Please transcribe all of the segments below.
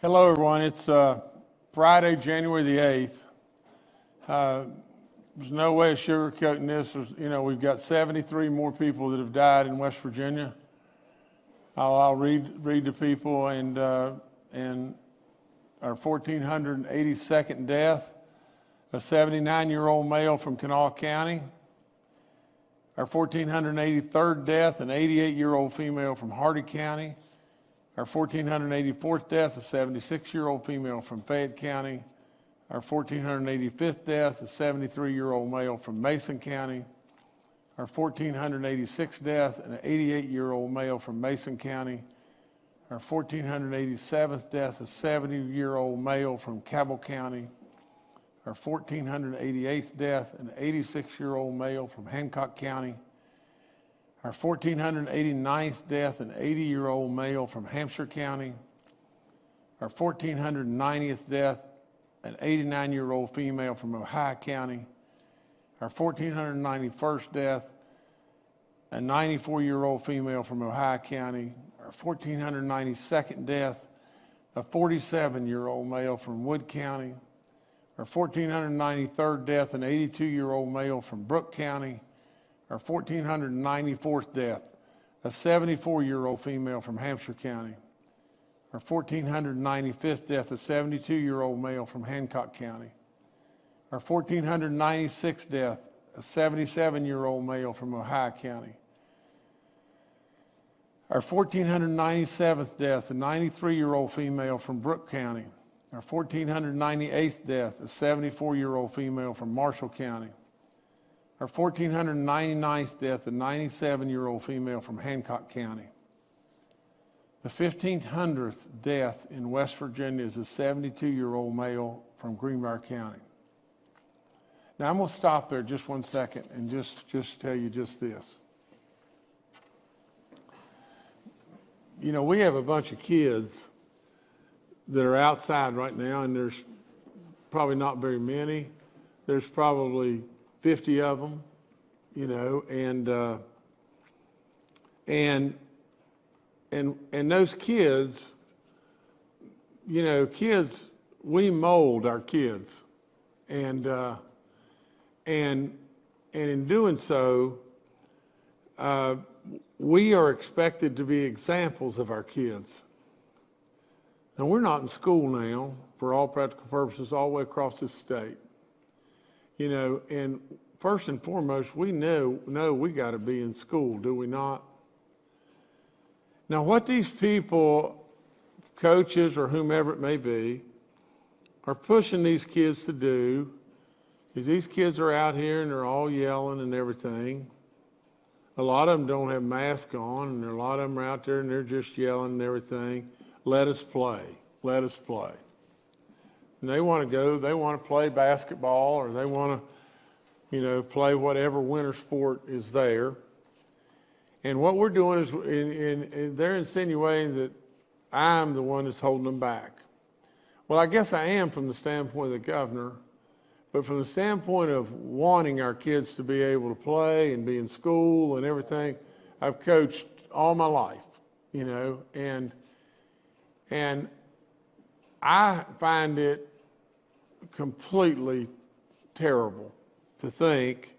Hello, everyone. It's Friday, January the 8th. There's no way of sugarcoating this. We've got 73 more people that have died in West Virginia. I'll read to people, and our 1,482nd death, a 79-year-old male from Kanawha County. Our 1,483rd death, an 88-year-old female from Hardy County. Our 1,484th death, a 76-year-old female from Fayette County. Our 1,485th death, a 73-year-old male from Mason County. Our 1,486th death, an 88-year-old male from Mason County. Our 1,487th death, a 70-year-old male from Cabell County. Our 1,488th death, an 86-year-old male from Hancock County. Our 1,489th death, an 80-year-old male from Hampshire County. Our 1,490th death, an 89-year-old female from Ohio County. Our 1,491st death, a 94-year-old female from Ohio County. Our 1,492nd death, a 47-year-old male from Wood County. Our 1,493rd death, an 82-year-old male from Brooke County. Our 1,494th death, a 74-year-old female from Hampshire County. Our 1,495th death, a 72-year-old male from Hancock County. Our 1,496th death, a 77-year-old male from Ohio County. Our 1,497th death, a 93-year-old female from Brooke County. Our 1,498th death, a 74-year-old female from Marshall County. Our 1,499th death, a 97-year-old female from Hancock County. The 1,500th death in West Virginia is a 72-year-old male from Greenbrier County. Now, I'm going to stop there just one second and just tell you just this. We have a bunch of kids that are outside right now, and there's probably not very many. There's probably 50 of them, and those kids, kids, we mold our kids, and in doing so, we are expected to be examples of our kids. Now, we're not in school now, for all practical purposes, all the way across this state. And first and foremost, we know we got to be in school, do we not? Now, what these people, coaches or whomever it may be, are pushing these kids to do is these kids are out here and they're all yelling and everything. A lot of them don't have masks on, and a lot of them are out there and they're just yelling and everything. Let us play. Let us play. And they want to play basketball, or they want to, play whatever winter sport is there. And what we're doing is they're insinuating that I'm the one that's holding them back. Well, I guess I am from the standpoint of the governor, but from the standpoint of wanting our kids to be able to play and be in school and everything, I've coached all my life, and I find it completely terrible to think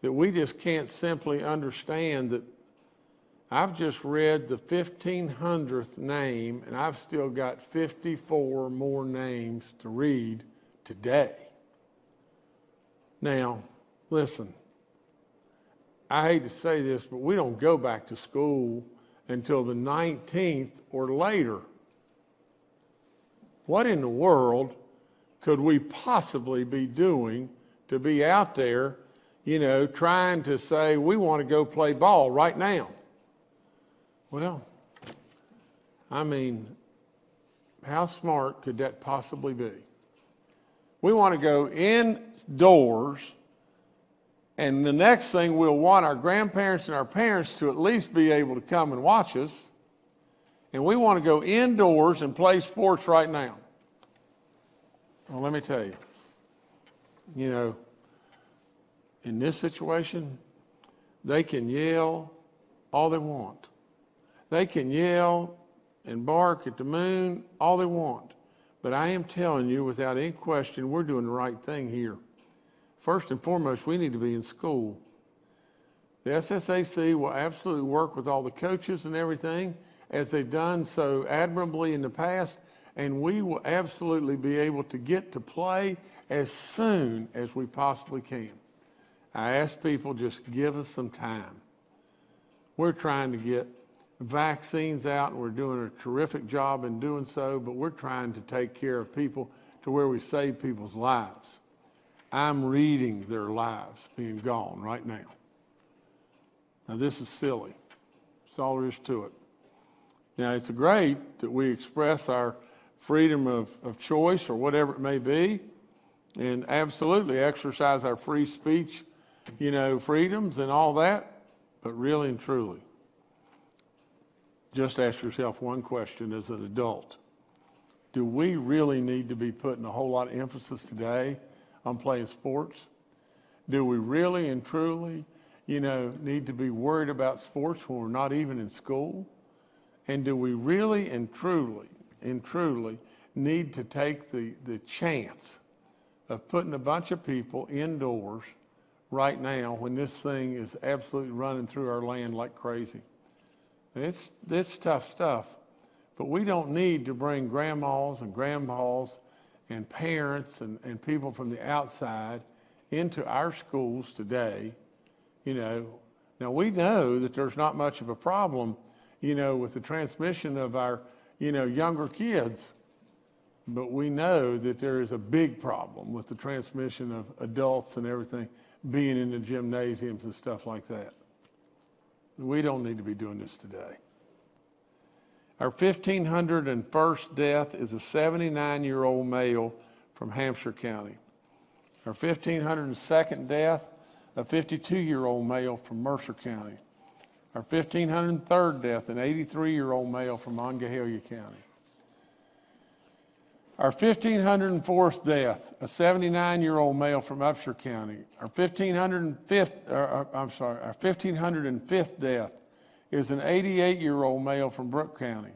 that we just can't simply understand that I've just read the 1,500th name, and I've still got 54 more names to read today. Now, listen, I hate to say this, but we don't go back to school until the 19th or later. What in the world could we possibly be doing to be out there, trying to say we want to go play ball right now? Well, how smart could that possibly be? We want to go indoors, and the next thing we'll want our grandparents and our parents to at least be able to come and watch us. And we want to go indoors and play sports right now. Well, let me tell you, in this situation, they can yell all they want. They can yell and bark at the moon all they want. But I am telling you, without any question, we're doing the right thing here. First and foremost, we need to be in school. The SSAC will absolutely work with all the coaches and everything, as they've done so admirably in the past, and we will absolutely be able to get to play as soon as we possibly can. I ask people, just give us some time. We're trying to get vaccines out, and we're doing a terrific job in doing so, but we're trying to take care of people to where we save people's lives. I'm reading their lives being gone right now. Now, this is silly. That's all there is to it. Now, it's great that we express our freedom of choice or whatever it may be, and absolutely exercise our free speech, freedoms and all that, but really and truly, just ask yourself one question as an adult. Do we really need to be putting a whole lot of emphasis today on playing sports? Do we really and truly, need to be worried about sports when we're not even in school? And do we really and truly need to take the chance of putting a bunch of people indoors right now when this thing is absolutely running through our land like crazy? It's tough stuff, but we don't need to bring grandmas and grandpas and parents and people from the outside into our schools today. Now we know that there's not much of a problem, with the transmission of our, younger kids, but we know that there is a big problem with the transmission of adults and everything being in the gymnasiums and stuff like that. We don't need to be doing this today. Our 1,501st death is a 79-year-old male from Hampshire County. Our 1,502nd death, a 52-year-old male from Mercer County. Our 1,503rd death, an 83-year-old male from Monongahela County. Our 1,504th death, a 79-year-old male from Upshur County. Our 1,505th death is an 88-year-old male from Brooke County.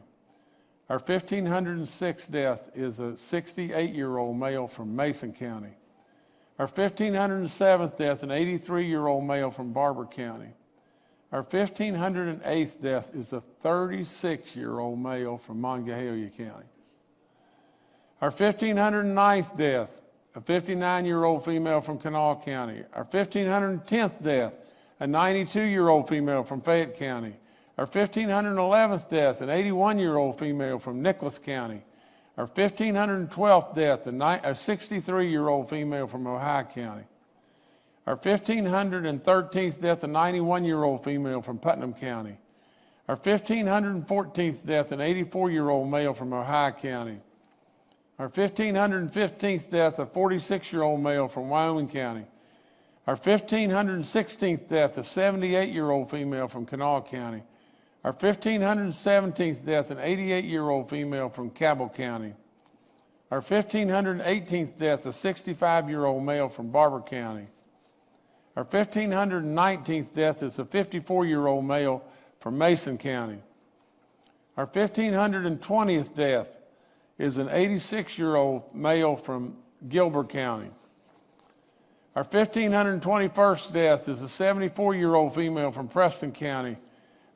Our 1,506th death is a 68-year-old male from Mason County. Our 1,507th death, an 83-year-old male from Barber County. Our 1,508th death is a 36-year-old male from Monongahela County. Our 1,509th death, a 59-year-old female from Kanawha County. Our 1,510th death, a 92-year-old female from Fayette County. Our 1,511th death, an 81-year-old female from Nicholas County. Our 1,512th death, a 63-year-old female from Ohio County. Our 1,513th death, a 91-year-old female from Putnam County. Our 1,514th death, an 84-year-old male from Ohio County. Our 1,515th death, a 46-year-old male from Wyoming County. Our 1,516th death, a 78-year-old female from Kanawha County. Our 1,517th death, an 88-year-old female from Cabell County. Our 1,518th death, a 65-year-old male from Barber County. Our 1,519th death is a 54-year-old male from Mason County. Our 1,520th death is an 86-year-old male from Gilbert County. Our 1,521st death is a 74-year-old female from Preston County.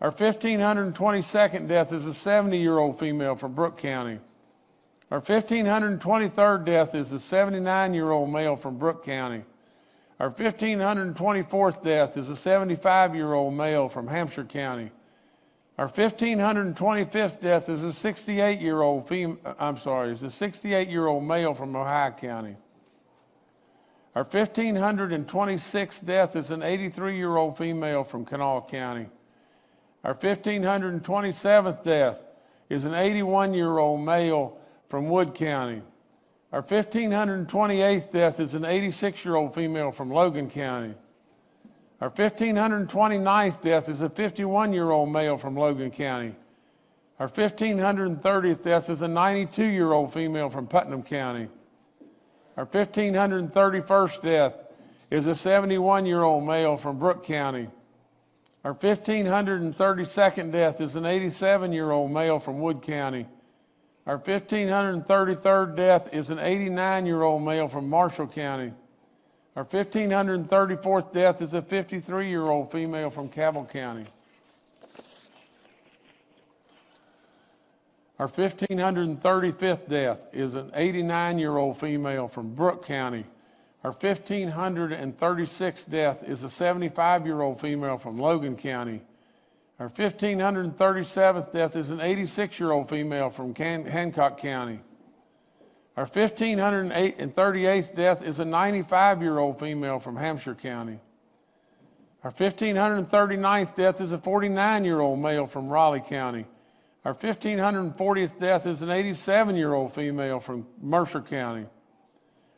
Our 1,522nd death is a 70-year-old female from Brooke County. Our 1,523rd death is a 79-year-old male from Brooke County. Our 1,524th death is a 75-year-old male from Hampshire County. Our 1,525th death is a 68-year-old male from Ohio County. Our 1,526th death is an 83-year-old female from Kanawha County. Our 1,527th death is an 81-year-old male from Wood County. Our 1,528th death is an 86-year-old female from Logan County. Our 1,529th death is a 51-year-old male from Logan County. Our 1,530th death is a 92-year-old female from Putnam County. Our 1,531st death is a 71-year-old male from Brooke County. Our 1,532nd death is an 87-year-old male from Wood County. Our 1,533rd death is an 89-year-old male from Marshall County. Our 1,534th death is a 53-year-old female from Cabell County. Our 1,535th death is an 89-year-old female from Brooke County. Our 1,536th death is a 75-year-old female from Logan County. Our 1,537th death is an 86-year-old female from Hancock County. Our 1,538th death is a 95-year-old female from Hampshire County. Our 1,539th death is a 49-year-old male from Raleigh County. Our 1,540th death is an 87-year-old female from Mercer County.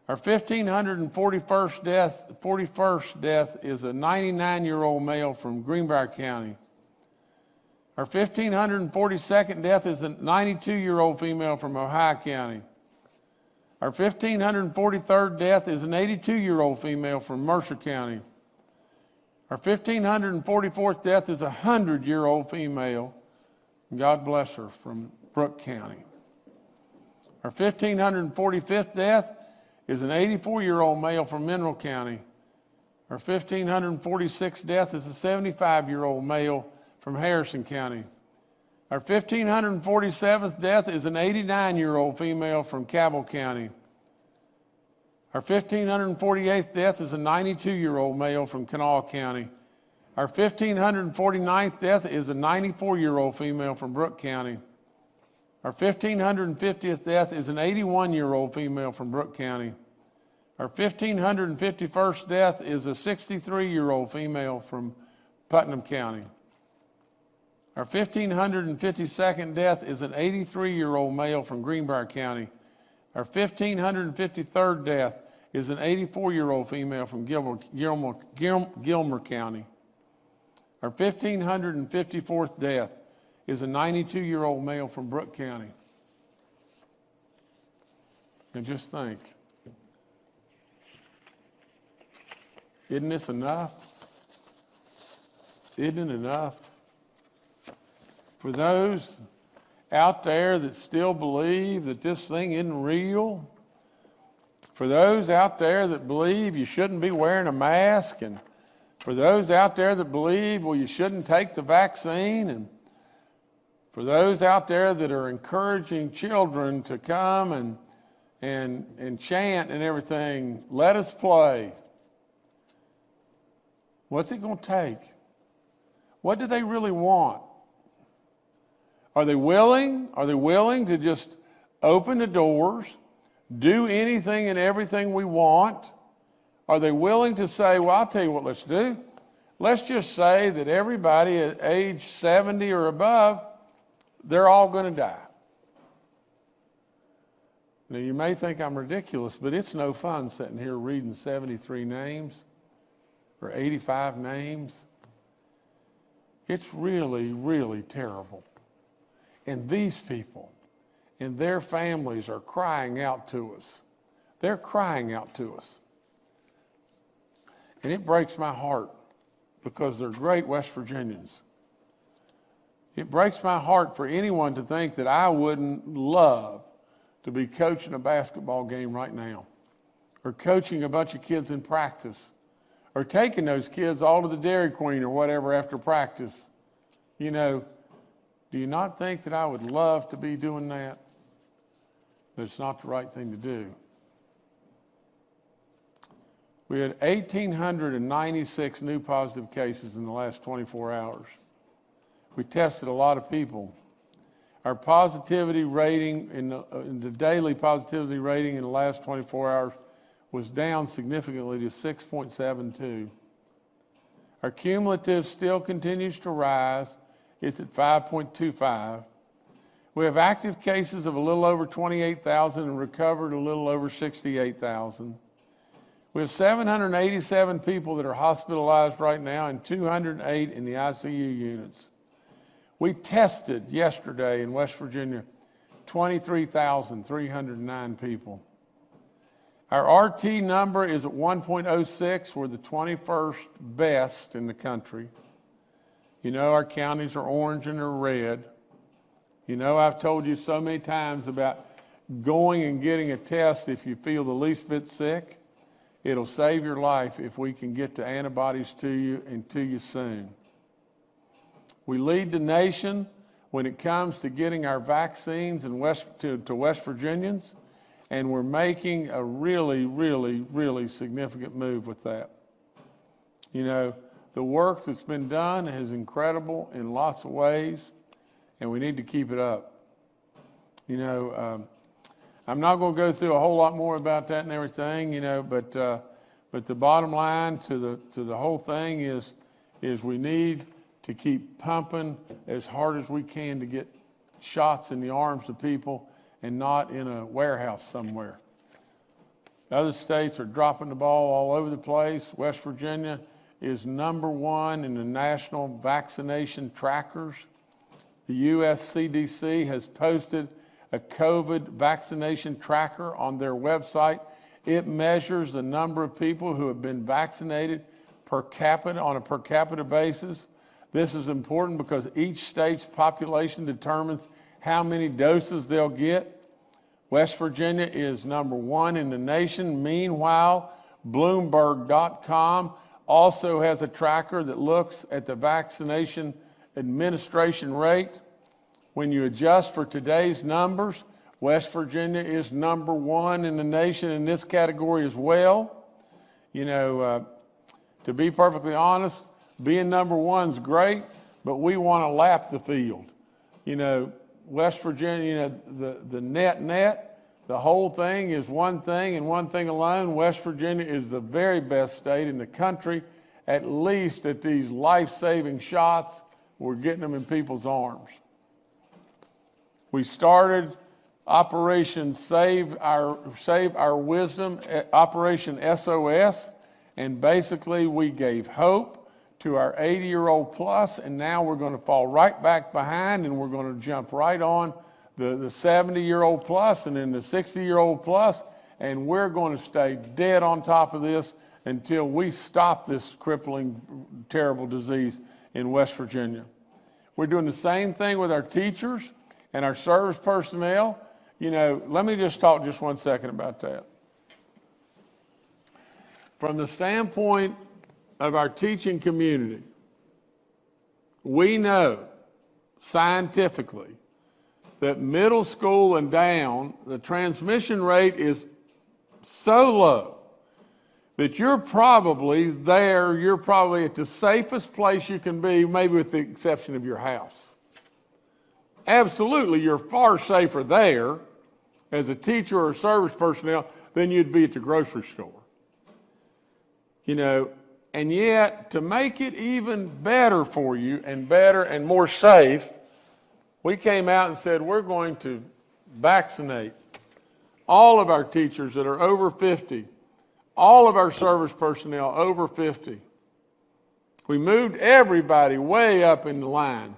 Our 1,541st death is a 99-year-old male from Greenbrier County. Our 1,542nd death is a 92-year-old female from Ohio County. Our 1,543rd death is an 82-year-old female from Mercer County. Our 1,544th death is a 100-year-old female, God bless her, from Brooke County. Our 1,545th death is an 84-year-old male from Mineral County. Our 1,546th death is a 75-year-old male from Harrison County. Our 1,547th death is an 89-year-old female from Cabell County. Our 1,548th death is a 92-year-old male from Kanawha County. Our 1,549th death is a 94-year-old female from Brooke County. Our 1,550th death is an 81-year-old female from Brooke County. Our 1,551st death is a 63-year-old female from Putnam County. Our 1,552nd death is an 83-year-old male from Greenbrier County. Our 1,553rd death is an 84-year-old female from Gilmer County. Our 1,554th death is a 92-year-old male from Brooke County. And just think, isn't this enough? Isn't it enough? For those out there that still believe that this thing isn't real, for those out there that believe you shouldn't be wearing a mask, and for those out there that believe, well, you shouldn't take the vaccine, and for those out there that are encouraging children to come and chant and everything, let us play. What's it going to take? What do they really want? Are they willing? Are they willing to just open the doors, do anything and everything we want? Are they willing to say, well, I'll tell you what let's do. Let's just say that everybody at age 70 or above, they're all going to die. Now, you may think I'm ridiculous, but it's no fun sitting here reading 73 names or 85 names. It's really, really terrible. And these people and their families are crying out to us. They're crying out to us. And it breaks my heart because they're great West Virginians. It breaks my heart for anyone to think that I wouldn't love to be coaching a basketball game right now, or coaching a bunch of kids in practice, or taking those kids all to the Dairy Queen or whatever after practice. You know, do you not think that I would love to be doing that? But it's not the right thing to do. We had 1,896 new positive cases in the last 24 hours. We tested a lot of people. Our positivity rating, in the daily positivity rating in the last 24 hours was down significantly to 6.72. Our cumulative still continues to rise. It's at 5.25. We have active cases of a little over 28,000 and recovered a little over 68,000. We have 787 people that are hospitalized right now and 208 in the ICU units. We tested yesterday in West Virginia 23,309 people. Our RT number is at 1.06. We're the 21st best in the country. You know our counties are orange and they're red. You know I've told you so many times about going and getting a test if you feel the least bit sick. It'll save your life if we can get the antibodies to you and to you soon. We lead the nation when it comes to getting our vaccines to West Virginians, and we're making a really, really, really significant move with that. You know, the work that's been done is incredible in lots of ways, and we need to keep it up. You know, I'm not going to go through a whole lot more about that and everything, you know, but the bottom line to the whole thing is we need to keep pumping as hard as we can to get shots in the arms of people and not in a warehouse somewhere. Other states are dropping the ball all over the place. West Virginia is #1 in the national vaccination trackers. The U.S. CDC has posted a COVID vaccination tracker on their website. It measures the number of people who have been vaccinated per capita on a per capita basis. This is important because each state's population determines how many doses they'll get. West Virginia is #1 in the nation. Meanwhile, Bloomberg.com also has a tracker that looks at the vaccination administration rate. When you adjust for today's numbers, West Virginia is #1 in the nation in this category as well. You know, to be perfectly honest, being #1 is great, but we want to lap the field. You know, West Virginia, you know, the net, the whole thing is one thing and one thing alone. West Virginia is the very best state in the country, at least at these life-saving shots. We're getting them in people's arms. We started Operation Save Our Wisdom, Operation SOS, and basically we gave hope to our 80-year-old plus, and now we're going to fall right back behind and we're going to jump right on the 70-year-old plus and then the 60-year-old plus, and we're going to stay dead on top of this until we stop this crippling, terrible disease in West Virginia. We're doing the same thing with our teachers and our service personnel. You know, let me just talk just 1 second about that. From the standpoint of our teaching community, we know scientifically that middle school and down, the transmission rate is so low that you're probably at the safest place you can be, maybe with the exception of your house. Absolutely, you're far safer there as a teacher or service personnel than you'd be at the grocery store. You know, and yet to make it even better for you and better and more safe, we came out and said we're going to vaccinate all of our teachers that are over 50, all of our service personnel over 50. We moved everybody way up in the line.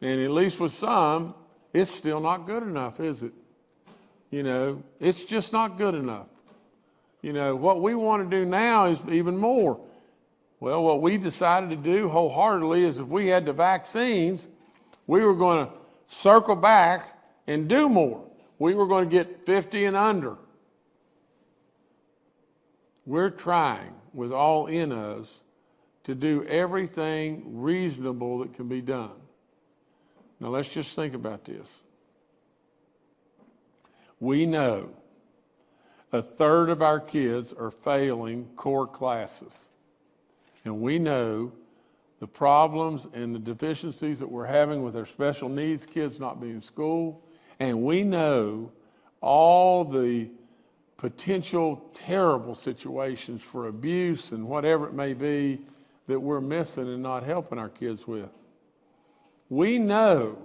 And at least with some, it's still not good enough, is it? You know, it's just not good enough. You know, what we want to do now is even more. Well, what we decided to do wholeheartedly is if we had the vaccines, we were going to circle back and do more. We were going to get 50 and under. We're trying with all in us to do everything reasonable that can be done. Now let's just think about this. We know 1/3 of our kids are failing core classes. And we know the problems and the deficiencies that we're having with our special needs kids not being in school. And we know all the potential terrible situations for abuse and whatever it may be that we're missing and not helping our kids with. We know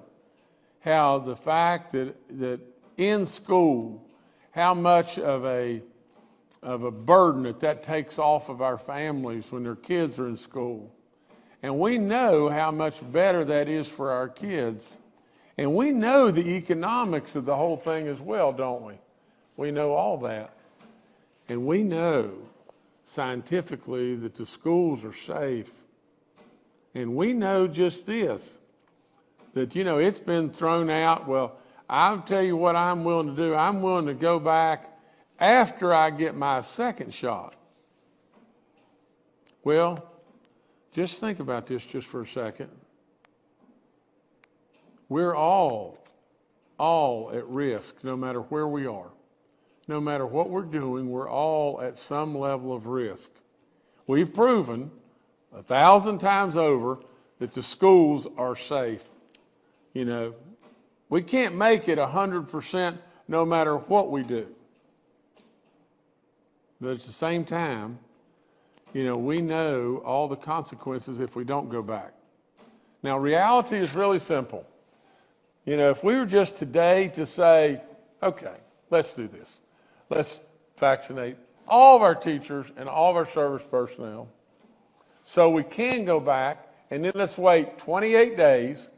how the fact that in school, how much of a burden that takes off of our families when their kids are in school. And we know how much better that is for our kids. And we know the economics of the whole thing as well, don't we? We know all that. And we know scientifically that the schools are safe. And we know just this, that, it's been thrown out. Well, I'll tell you what I'm willing to do. I'm willing to go back after I get my second shot. Well, just think about this just for a second. We're all at risk, no matter where we are. No matter what we're doing, we're all at some level of risk. We've proven 1,000 times over that the schools are safe. We can't make it 100% no matter what we do. But at the same time, we know all the consequences if we don't go back. Now, reality is really simple. If we were just today to say, okay, let's do this. Let's vaccinate all of our teachers and all of our service personnel so we can go back, and then let's wait 28 days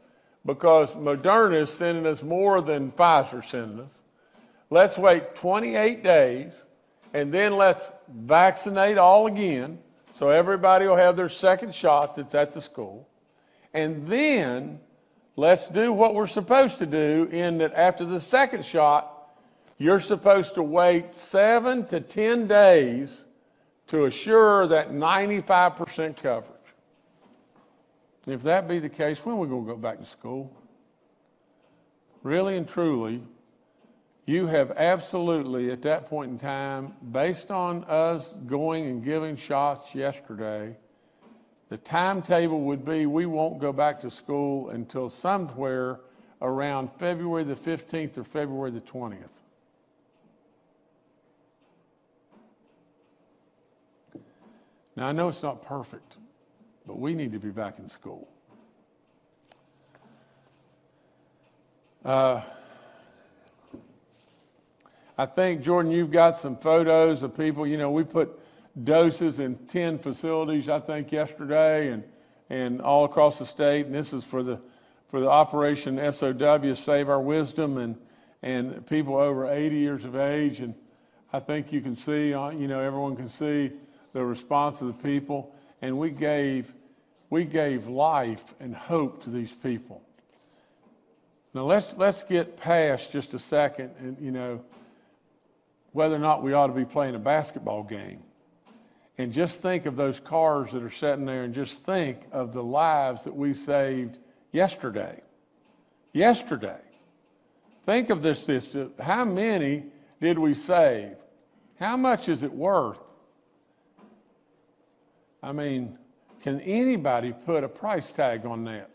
because Moderna is sending us more than Pfizer sending us. Let's wait 28 days, and then let's vaccinate all again so everybody will have their second shot that's at the school. And then let's do what we're supposed to do in that after the second shot, you're supposed to wait 7 to 10 days to assure that 95% coverage. If that be the case, when are we going to go back to school? Really and truly, you have absolutely, at that point in time, based on us going and giving shots yesterday, the timetable would be we won't go back to school until somewhere around February the 15th or February the 20th. Now, I know it's not perfect, but we need to be back in school. I think, Jordan, you've got some photos of people. We put doses in 10 facilities, I think, yesterday and all across the state. And this is for the Operation SOW, Save Our Wisdom, and people over 80 years of age. And I think you can see, everyone can see the response of the people. And we gave life and hope to these people. Now let's get past just a second and, whether or not we ought to be playing a basketball game. And just think of those cars that are sitting there, and just think of the lives that we saved yesterday. Yesterday. Think of this. How many did we save? How much is it worth? I mean, can anybody put a price tag on that?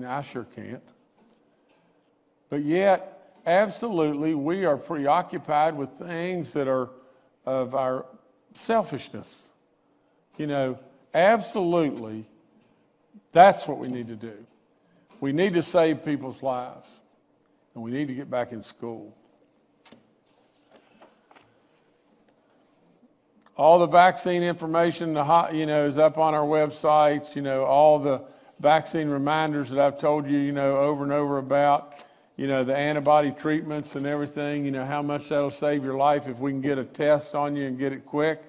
I sure can't. But yet, absolutely, we are preoccupied with things that are of our selfishness. Absolutely, that's what we need to do. We need to save people's lives, and we need to get back in school. All the vaccine information, is up on our websites. All the vaccine reminders that I've told you, over and over about. The antibody treatments and everything, how much that'll save your life if we can get a test on you and get it quick.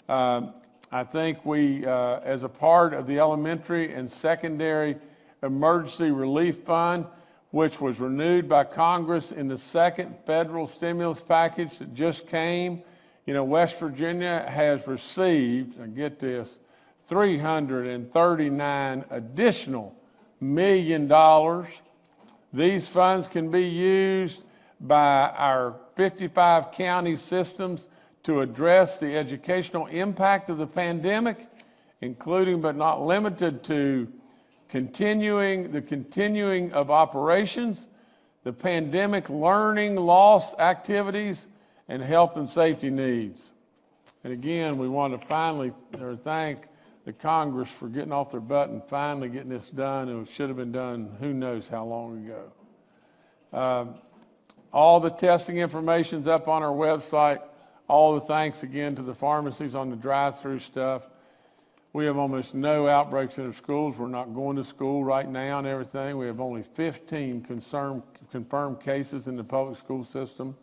I think we, as a part of the elementary and secondary emergency relief fund, which was renewed by Congress in the second federal stimulus package that just came, West Virginia has received, and get this, $339 additional $million. These funds can be used by our 55 county systems to address the educational impact of the pandemic, including but not limited to the continuing of operations, the pandemic learning loss activities, and health and safety needs. And again, we want to finally thank the Congress for getting off their butt and finally getting this done. It should have been done who knows how long ago. All the testing information's up on our website. All the thanks again to the pharmacies on the drive-through stuff. We have almost no outbreaks in our schools. We're not going to school right now and everything. We have only 15 confirmed cases in the public school system.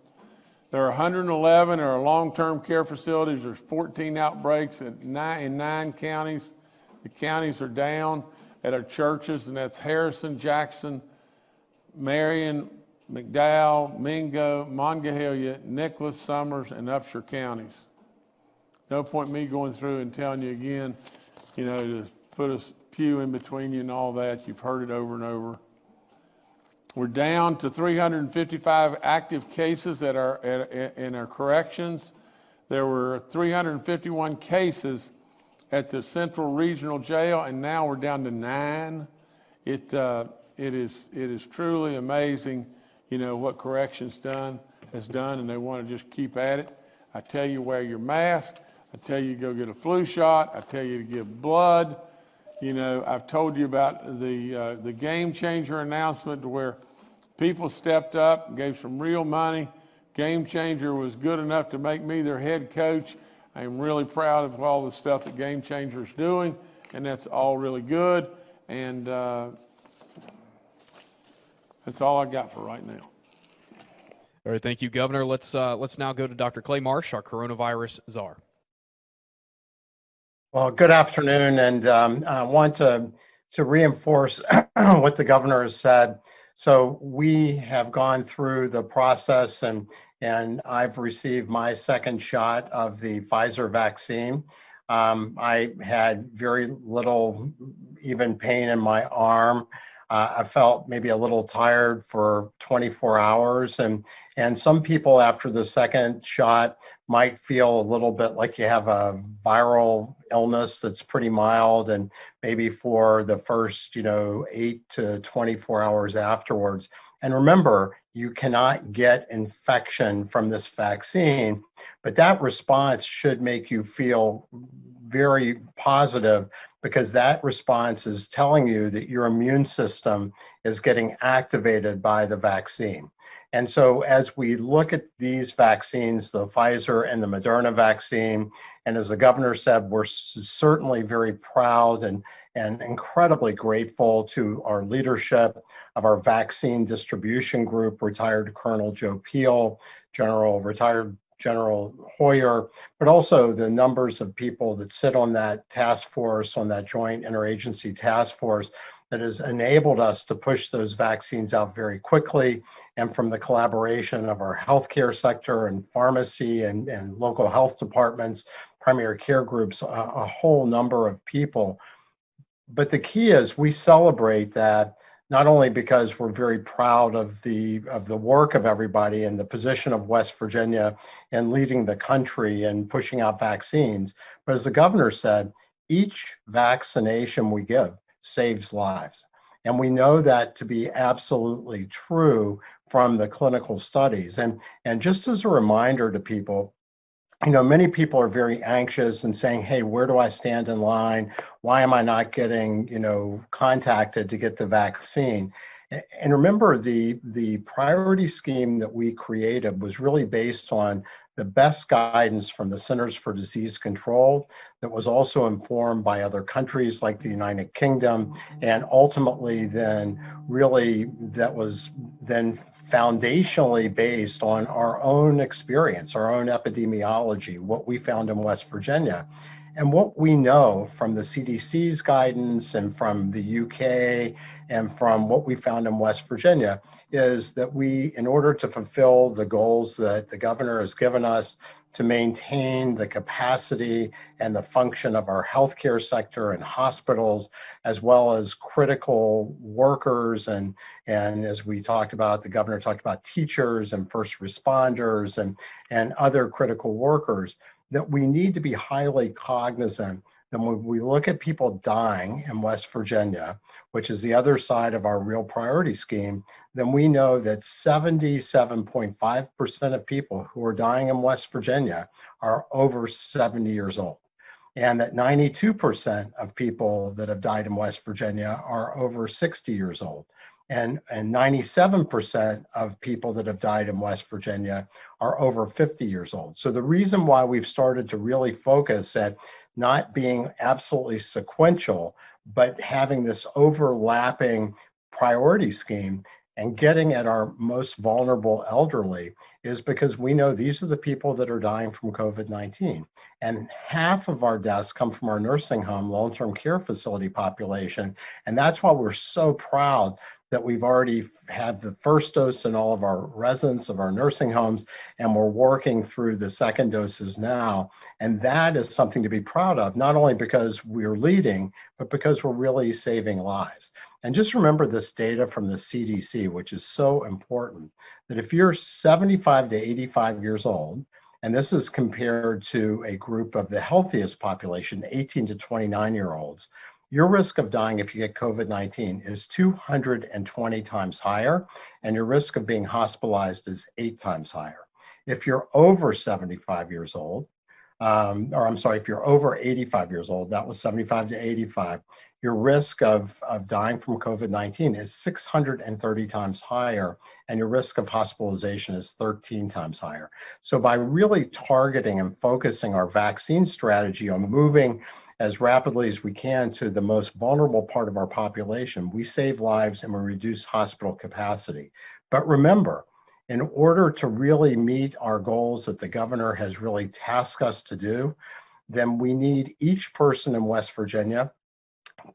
There are 111 in our long-term care facilities. There's 14 outbreaks in 9 counties. The counties are down at our churches, and that's Harrison, Jackson, Marion, McDowell, Mingo, Monongahela, Nicholas, Summers, and Upshur counties. No point me going through and telling you again, to put a pew in between you and all that. You've heard it over and over. We're down to 355 active cases in our corrections. There were 351 cases at the Central Regional Jail, and now we're down to 9. It is truly amazing, what corrections has done, and they want to just keep at it. I tell you, wear your mask. I tell you, go get a flu shot. I tell you to give blood. I've told you about the game changer announcement where people stepped up, gave some real money. Game Changer was good enough to make me their head coach. I'm really proud of all the stuff that Game Changer is doing, and that's all really good. And that's all I got for right now. All right, thank you, Governor. Let's now go to Dr. Clay Marsh, our coronavirus czar. Well, good afternoon, and I want to reinforce what the governor has said. So we have gone through the process, and I've received my second shot of the Pfizer vaccine. I had very little even pain in my arm. I felt maybe a little tired for 24 hours, and some people after the second shot might feel a little bit like you have a viral illness that's pretty mild, and maybe for the first 8 to 24 hours afterwards. And remember, you cannot get infection from this vaccine, but that response should make you feel very positive, because that response is telling you that your immune system is getting activated by the vaccine. And so as we look at these vaccines, the Pfizer and the Moderna vaccine, and as the governor said, we're certainly very proud and incredibly grateful to our leadership of our vaccine distribution group, retired Colonel Joe Peel, retired General Hoyer, but also the numbers of people that sit on that task force, on that joint interagency task force, that has enabled us to push those vaccines out very quickly, and from the collaboration of our healthcare sector and pharmacy and local health departments, primary care groups, a whole number of people. But the key is we celebrate that, not only because we're very proud of the work of everybody and the position of West Virginia in leading the country and pushing out vaccines, but as the governor said, each vaccination we give saves lives. And we know that to be absolutely true from the clinical studies. And just as a reminder to people, many people are very anxious and saying, hey, where do I stand in line? Why am I not getting, contacted to get the vaccine? And remember, the priority scheme that we created was really based on the best guidance from the Centers for Disease Control, that was also informed by other countries like the United Kingdom, and ultimately then really that was then foundationally based on our own experience, our own epidemiology, what we found in West Virginia. And what we know from the CDC's guidance and from the UK and from what we found in West Virginia is that we, in order to fulfill the goals that the governor has given us to maintain the capacity and the function of our healthcare sector and hospitals, as well as critical workers, and as we talked about, the governor talked about teachers and first responders and other critical workers, that we need to be highly cognizant that when we look at people dying in West Virginia, which is the other side of our real priority scheme, then we know that 77.5% of people who are dying in West Virginia are over 70 years old. And that 92% of people that have died in West Virginia are over 60 years old. And 97% of people that have died in West Virginia are over 50 years old. So the reason why we've started to really focus at not being absolutely sequential, but having this overlapping priority scheme and getting at our most vulnerable elderly is because we know these are the people that are dying from COVID-19. And half of our deaths come from our nursing home, long-term care facility population. And that's why we're so proud that we've already had the first dose in all of our residents of our nursing homes, and we're working through the second doses now. And that is something to be proud of, not only because we're leading, but because we're really saving lives. And just remember this data from the CDC, which is so important, that if you're 75 to 85 years old, and this is compared to a group of the healthiest population, 18 to 29-year-olds, your risk of dying if you get COVID-19 is 220 times higher, and your risk of being hospitalized is 8 times higher. If you're over 75 years old, or I'm sorry, if you're over 85 years old, that was 75 to 85, your risk of dying from COVID-19 is 630 times higher, and your risk of hospitalization is 13 times higher. So by really targeting and focusing our vaccine strategy on moving as rapidly as we can to the most vulnerable part of our population, we save lives and we reduce hospital capacity. But remember, in order to really meet our goals that the governor has really tasked us to do, then we need each person in West Virginia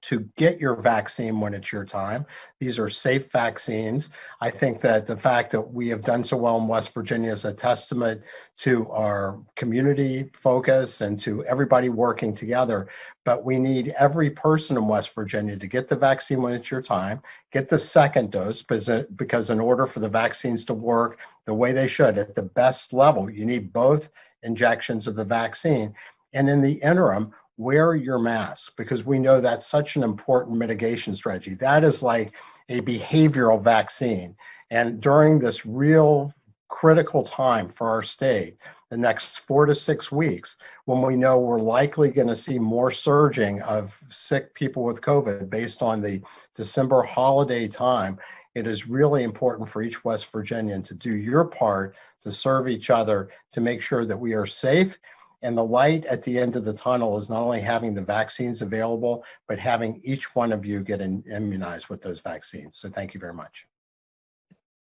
to get your vaccine when it's your time. These are safe vaccines. I think that the fact that we have done so well in West Virginia is a testament to our community focus and to everybody working together. But we need every person in West Virginia to get the vaccine when it's your time, get the second dose, because in order for the vaccines to work the way they should at the best level, you need both injections of the vaccine. And in the interim, wear your mask, because we know that's such an important mitigation strategy. That is like a behavioral vaccine. And during this real critical time for our state, the next 4 to 6 weeks, when we know we're likely going to see more surging of sick people with COVID based on the December holiday time, it is really important for each West Virginian to do your part to serve each other, to make sure that we are safe. And the light at the end of the tunnel is not only having the vaccines available, but having each one of you get immunized with those vaccines. So thank you very much.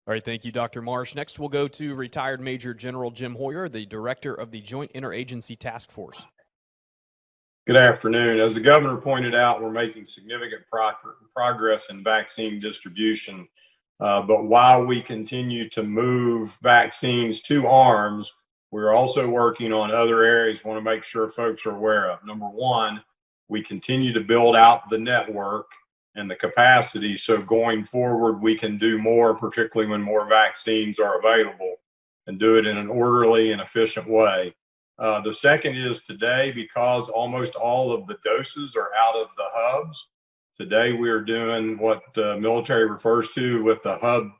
All right, thank you, Dr. Marsh. Next, we'll go to retired Major General Jim Hoyer, the Director of the Joint Interagency Task Force. Good afternoon. As the governor pointed out, we're making significant progress in vaccine distribution. But while we continue to move vaccines to arms, we're also working on other areas we want to make sure folks are aware of. Number one, we continue to build out the network and the capacity, so going forward we can do more, particularly when more vaccines are available, and do it in an orderly and efficient way. The second is today, because almost all of the doses are out of the hubs, today we are doing what the military refers to with the hub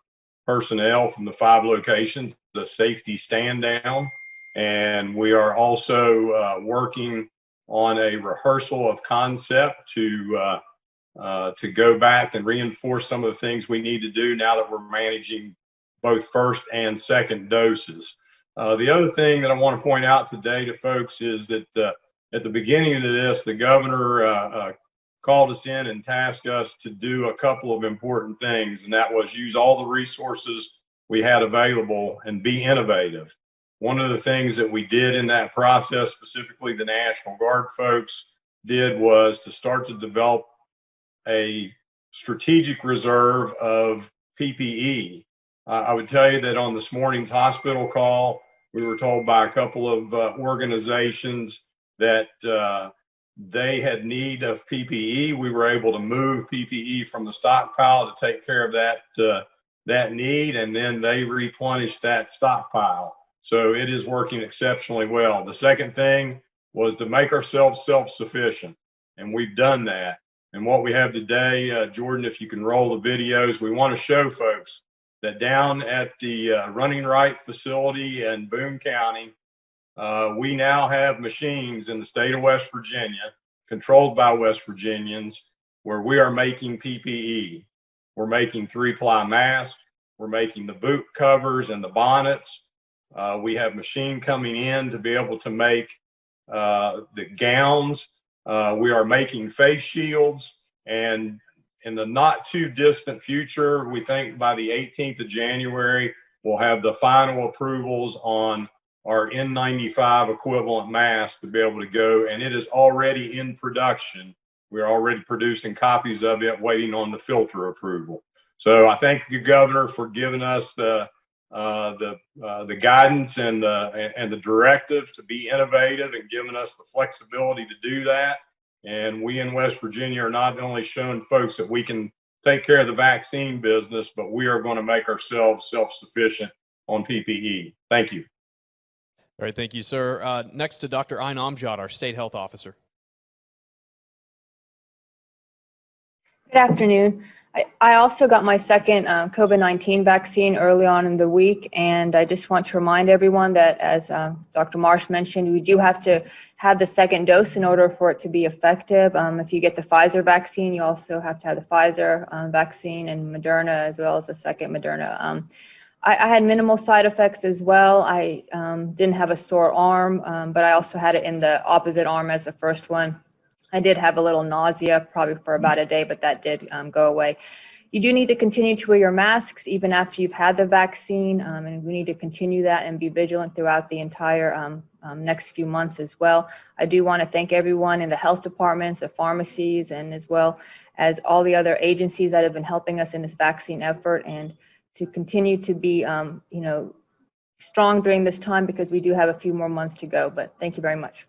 personnel from the 5 locations, the safety stand down. And we are also working on a rehearsal of concept to go back and reinforce some of the things we need to do now that we're managing both first and second doses. The other thing that I want to point out today to folks is that at the beginning of this, the governor called us in and tasked us to do a couple of important things, and that was use all the resources we had available and be innovative. One of the things that we did in that process, specifically the National Guard folks did, was to start to develop a strategic reserve of PPE. I would tell you that on this morning's hospital call, we were told by a couple of organizations that they had need of PPE. We were able to move PPE from the stockpile to take care of that need, and then they replenished that stockpile. So it is working exceptionally well. The second thing was to make ourselves self-sufficient, and we've done that. And what we have today, Jordan, if you can roll the videos, we want to show folks that down at the Running Right facility in Boone County, we now have machines in the state of West Virginia, controlled by West Virginians, where we are making PPE. We're making 3-ply masks. We're making the boot covers and the bonnets. We have machine coming in to be able to make the gowns. We are making face shields, and in the not too distant future, we think by the 18th of January, we'll have the final approvals on our N95 equivalent mask to be able to go, and it is already in production. We're already producing copies of it, waiting on the filter approval. So I thank the governor for giving us the guidance and the directive to be innovative and giving us the flexibility to do that. And we in West Virginia are not only showing folks that we can take care of the vaccine business, but we are going to make ourselves self-sufficient on PPE. Thank you. All right, thank you, sir. Next to Dr. Ayn Amjad, our State Health Officer. Good afternoon. I also got my second COVID-19 vaccine early on in the week, and I just want to remind everyone that, as Dr. Marsh mentioned, we do have to have the second dose in order for it to be effective. If you get the Pfizer vaccine, you also have to have the Pfizer vaccine and Moderna, as well as the second Moderna. I had minimal side effects as well. I didn't have a sore arm, but I also had it in the opposite arm as the first one. I did have a little nausea probably for about a day, but that did go away. You do need to continue to wear your masks even after you've had the vaccine, and we need to continue that and be vigilant throughout the entire next few months as well. I do want to thank everyone in the health departments, the pharmacies, and as well as all the other agencies that have been helping us in this vaccine effort, and to continue to be strong during this time, because we do have a few more months to go. But thank you very much.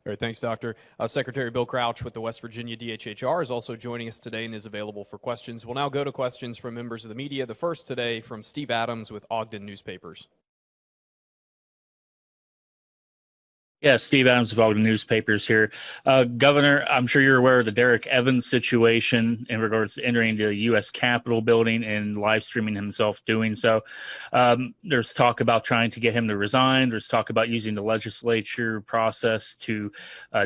All right, thanks, Doctor. Secretary Bill Crouch with the West Virginia DHHR is also joining us today and is available for questions. We'll now go to questions from members of the media. The first today from Steve Adams with Ogden Newspapers. Yeah, Steve Adams of Ogden Newspapers here. Governor, I'm sure you're aware of the Derek Evans situation in regards to entering the U.S. Capitol building and live streaming himself doing so. There's talk about trying to get him to resign. There's talk about using the legislature process to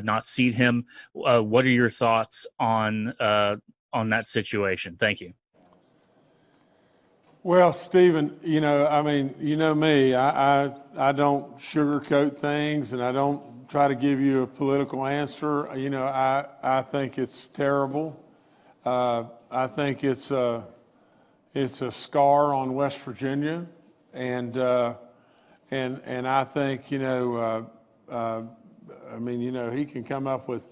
not seat him. What are your thoughts on that situation? Thank you. Well, Stephen, I mean, you know me, I don't sugarcoat things, and I don't try to give you a political answer. I think it's terrible. I think it's a scar on West Virginia, and I think, he can come up with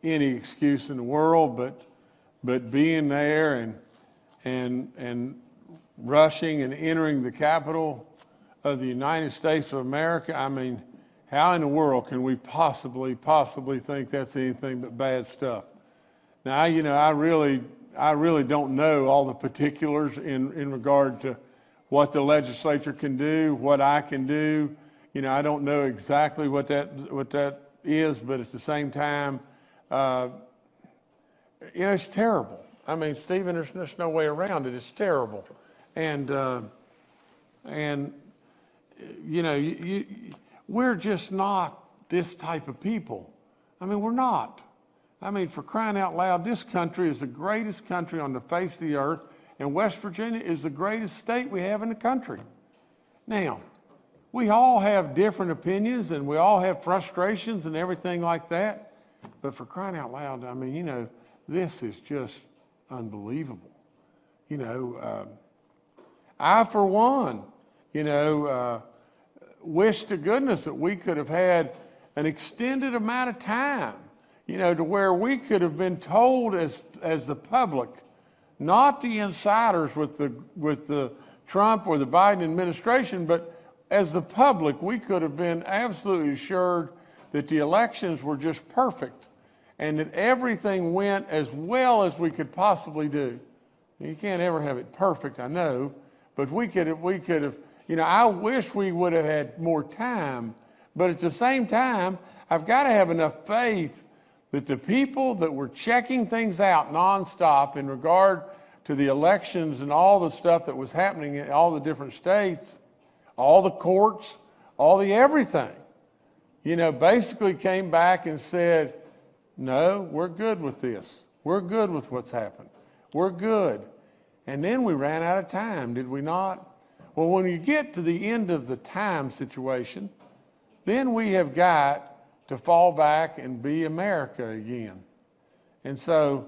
any excuse in the world, but being there and rushing and entering the Capitol of the United States of America, I mean, how in the world can we possibly think that's anything but bad stuff? Now, I really don't know all the particulars in regard to what the legislature can do, what I can do. I don't know exactly what that is, but at the same time, it's terrible. I mean, Stephen, there's no way around it. It's terrible. And we're just not this type of people. I mean, we're not. I mean, for crying out loud, this country is the greatest country on the face of the earth, and West Virginia is the greatest state we have in the country. Now, we all have different opinions, and we all have frustrations and everything like that, but for crying out loud, I mean, this is just unbelievable. I, for one, wish to goodness that we could have had an extended amount of time, to where we could have been told as the public, not the insiders with the Trump or the Biden administration, but as the public, we could have been absolutely assured that the elections were just perfect and that everything went as well as we could possibly do. You can't ever have it perfect, I know, but we could have, I wish we would have had more time, but at the same time, I've got to have enough faith that the people that were checking things out nonstop in regard to the elections and all the stuff that was happening in all the different states, all the courts, all the everything, basically came back and said, no, we're good with this. We're good with what's happened. We're good. And then we ran out of time, did we not? Well, when you get to the end of the time situation, then we have got to fall back and be America again. And so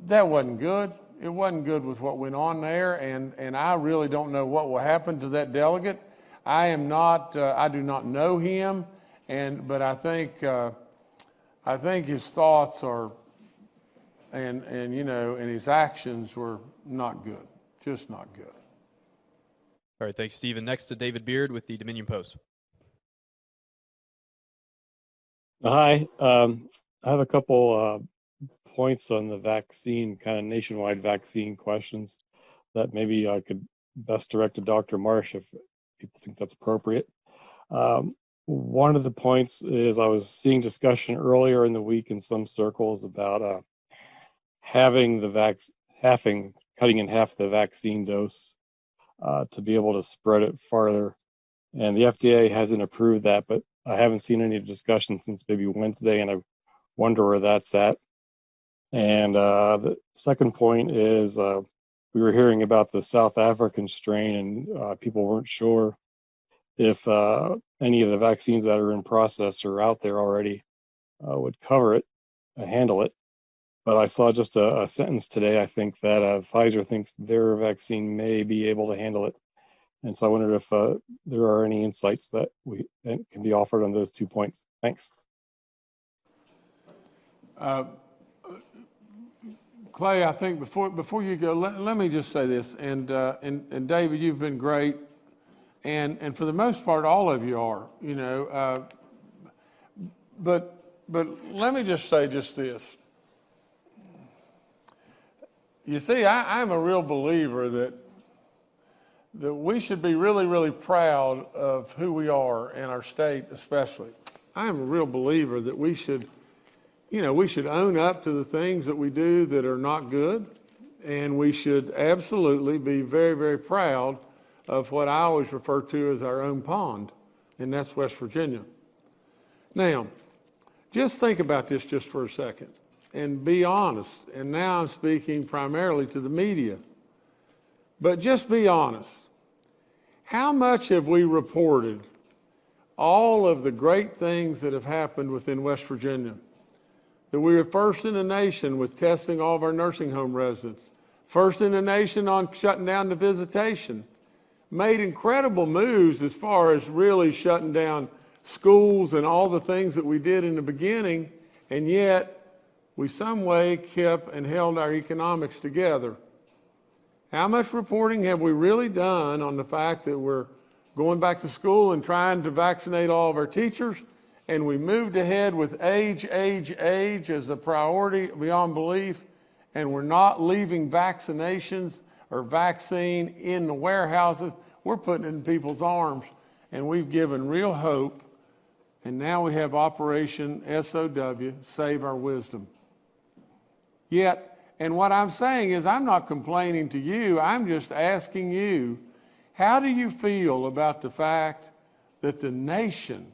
that wasn't good. It wasn't good with what went on there, and I really don't know what will happen to that delegate. I am not, I do not know him, but I think his thoughts are, and his actions were not good, just not good. All right, thanks, Stephen. Next to David Beard with the Dominion Post. Hi, I have a couple points on the vaccine, kind of nationwide vaccine questions that maybe I could best direct to Dr. Marsh if people think that's appropriate. One of the points is I was seeing discussion earlier in the week in some circles about cutting in half the vaccine dose to be able to spread it farther. And the FDA hasn't approved that, but I haven't seen any discussion since maybe Wednesday, and I wonder where that's at. And the second point is we were hearing about the South African strain, and people weren't sure if any of the vaccines that are in process or out there already would cover it, handle it. But I saw just a sentence today, I think, that Pfizer thinks their vaccine may be able to handle it. And so I wondered if there are any insights that can be offered on those 2 points. Thanks. Clay, I think before you go, let me just say this, and David, you've been great, and for the most part, all of you are, but let me just say just this. You see, I'm a real believer that we should be really, really proud of who we are in our state, especially. I'm a real believer that we should own up to the things that we do that are not good, and we should absolutely be very, very proud of what I always refer to as our own pond, and that's West Virginia. Now, just think about this just for a second and be honest. And now I'm speaking primarily to the media, but just be honest. How much have we reported all of the great things that have happened within West Virginia? That we were first in the nation with testing all of our nursing home residents, first in the nation on shutting down the visitation, made incredible moves as far as really shutting down schools and all the things that we did in the beginning, and yet we some way kept and held our economics together. How much reporting have we really done on the fact that we're going back to school and trying to vaccinate all of our teachers? And we moved ahead with age as a priority beyond belief, and we're not leaving vaccinations or vaccine in the warehouses. We're putting it in people's arms, and we've given real hope, and now we have Operation SOW, Save Our Wisdom. Yet, and what I'm saying is I'm not complaining to you, I'm just asking you, how do you feel about the fact that the nation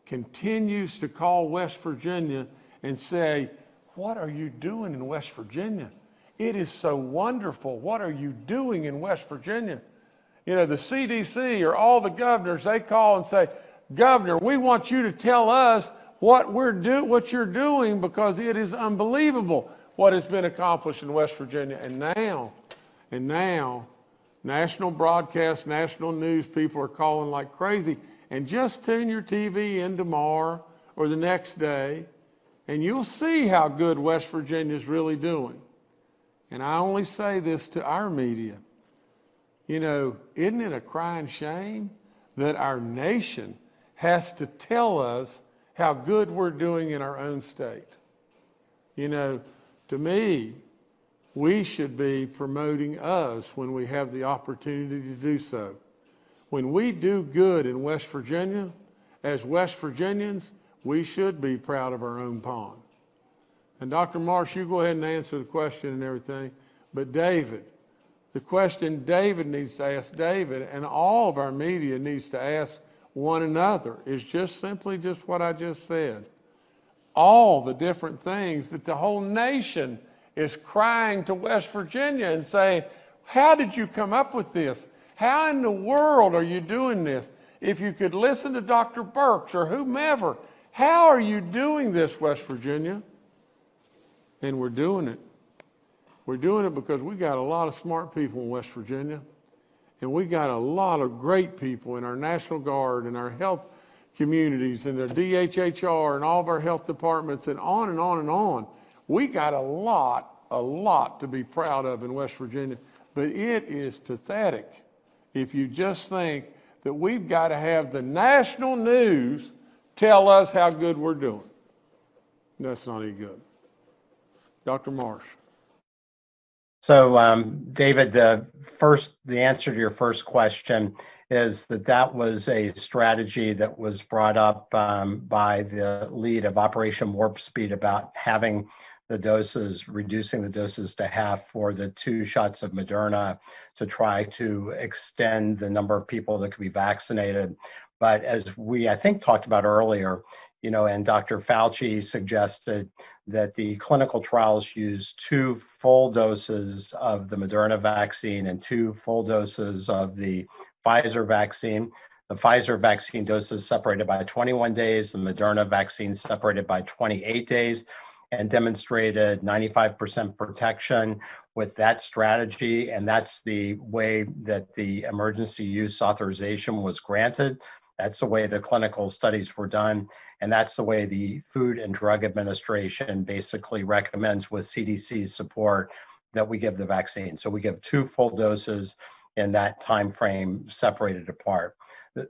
continues to call West Virginia and say, what are you doing in West Virginia? It is so wonderful. What are you doing in West Virginia? The CDC or all the governors, they call and say, Governor, we want you to tell us what you're doing, because it is unbelievable what has been accomplished in West Virginia. And now, national broadcast, national news people are calling like crazy. And just tune your TV in tomorrow or the next day, and you'll see how good West Virginia is really doing. And I only say this to our media. Isn't it a crying shame that our nation has to tell us how good we're doing in our own state? To me, we should be promoting us when we have the opportunity to do so. When we do good in West Virginia, as West Virginians, we should be proud of our own pond. And Dr. Marsh, you go ahead and answer the question and everything. But David, the question David needs to ask David, and all of our media needs to ask one another, is just simply just what I just said. All the different things that the whole nation is crying to West Virginia and saying, how did you come up with this? How in the world are you doing this? If you could listen to Dr. Birx or whomever, how are you doing this, West Virginia? And we're doing it. We're doing it because we got a lot of smart people in West Virginia, and we got a lot of great people in our National Guard and our health communities and their DHHR and all of our health departments and on and on and on. We got a lot to be proud of in West Virginia, but it is pathetic if you just think that we've got to have the national news tell us how good we're doing. That's not any good. Dr. Marsh. So, David, the answer to your first question is that was a strategy that was brought up by the lead of Operation Warp Speed about having the doses, reducing the doses to half for the 2 shots of Moderna to try to extend the number of people that could be vaccinated. But as we, I think, talked about earlier, and Dr. Fauci suggested that the clinical trials use 2 full doses of the Moderna vaccine and 2 full doses of the Pfizer vaccine. The Pfizer vaccine doses separated by 21 days, the Moderna vaccine separated by 28 days, and demonstrated 95% protection with that strategy. And that's the way that the emergency use authorization was granted. That's the way the clinical studies were done. And that's the way the Food and Drug Administration basically recommends, with CDC's support, that we give the vaccine. So we give 2 full doses in that time frame separated apart.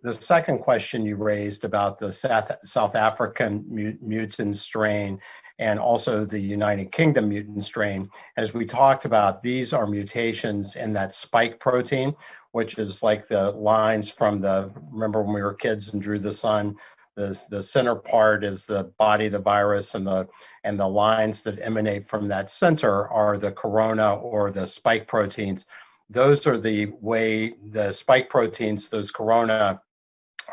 The second question you raised about the South African mutant strain and also the United Kingdom mutant strain, as we talked about, these are mutations in that spike protein, which is like the lines from remember when we were kids and drew the sun, the center part is the body of the virus, and the lines that emanate from that center are the corona or the spike proteins. Those are the way the spike proteins, those corona,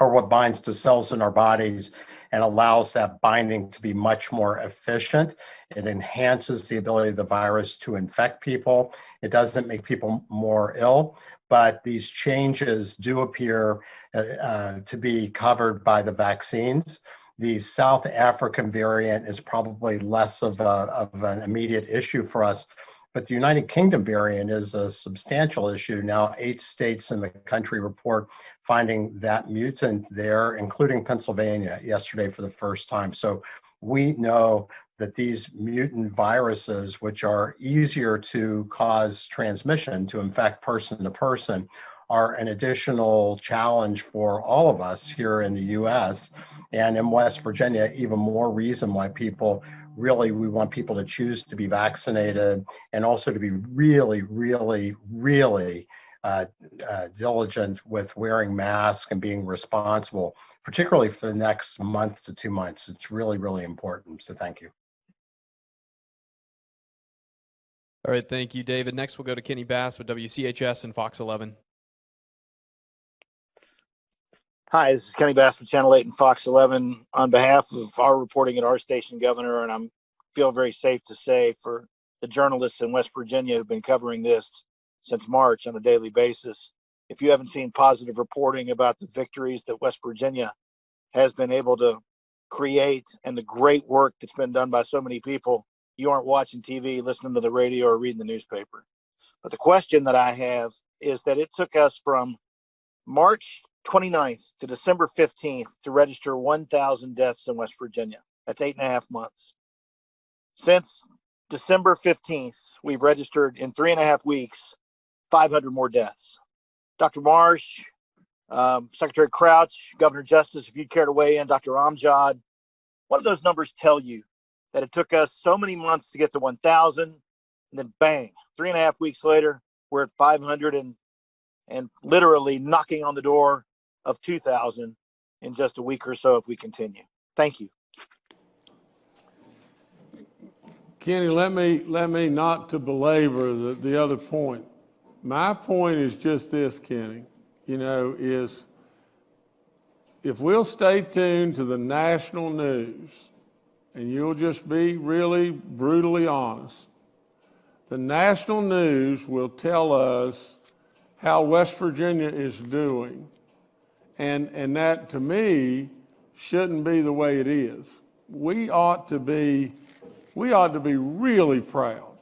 are what binds to cells in our bodies and allows that binding to be much more efficient. It enhances the ability of the virus to infect people. It doesn't make people more ill, but these changes do appear to be covered by the vaccines. The South African variant is probably less of an immediate issue for us, but the United Kingdom variant is a substantial issue. Now, 8 states in the country report finding that mutant there, including Pennsylvania yesterday for the first time. So we know that these mutant viruses, which are easier to cause transmission, to infect person to person, are an additional challenge for all of us here in the US. And in West Virginia, even more reason why we want people to choose to be vaccinated, and also to be really, really, really diligent with wearing masks and being responsible, particularly for the next month to 2 months. It's really, really important. So thank you. All right, thank you, David. Next, we'll go to Kenny Bass with WCHS and Fox 11. Hi, this is Kenny Bass from Channel 8 and Fox 11. On behalf of our reporting at our station, Governor, and I feel very safe to say for the journalists in West Virginia who've been covering this since March on a daily basis, if you haven't seen positive reporting about the victories that West Virginia has been able to create and the great work that's been done by so many people, you aren't watching TV, listening to the radio, or reading the newspaper. But the question that I have is that it took us from March 29th to December 15th to register 1,000 deaths in West Virginia. That's 8.5 months. Since December 15th, we've registered in 3.5 weeks 500 more deaths. Dr. Marsh, Secretary Crouch, Governor Justice, if you'd care to weigh in, Dr. Amjad, what do those numbers tell you? That it took us so many months to get to 1,000, and then bang, 3.5 weeks later, we're at 500 and literally knocking on the door of 2,000 in just a week or so if we continue. Thank you. Kenny, let me not to belabor the other point. My point is just this, Kenny, is if we'll stay tuned to the national news, and you'll just be really brutally honest, the national news will tell us how West Virginia is doing. And that, to me, shouldn't be the way it is. We ought to be we ought to be really proud,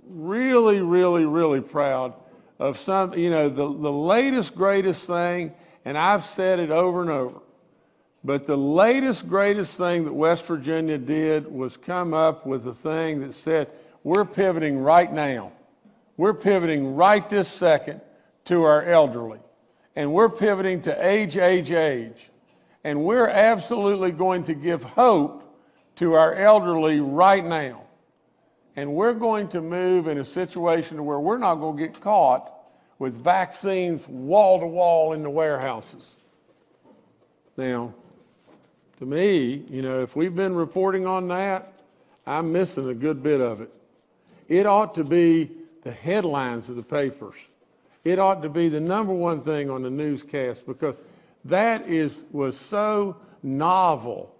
really, really, really proud of some, the latest, greatest thing, and I've said it over and over, but the latest, greatest thing that West Virginia did was come up with a thing that said, we're pivoting right now. We're pivoting right this second to our elderly. And we're pivoting to age. And we're absolutely going to give hope to our elderly right now. And we're going to move in a situation where we're not going to get caught with vaccines wall to wall in the warehouses. Now, to me, if we've been reporting on that, I'm missing a good bit of it. It ought to be the headlines of the papers. It ought to be the number one thing on the newscast, because that was so novel.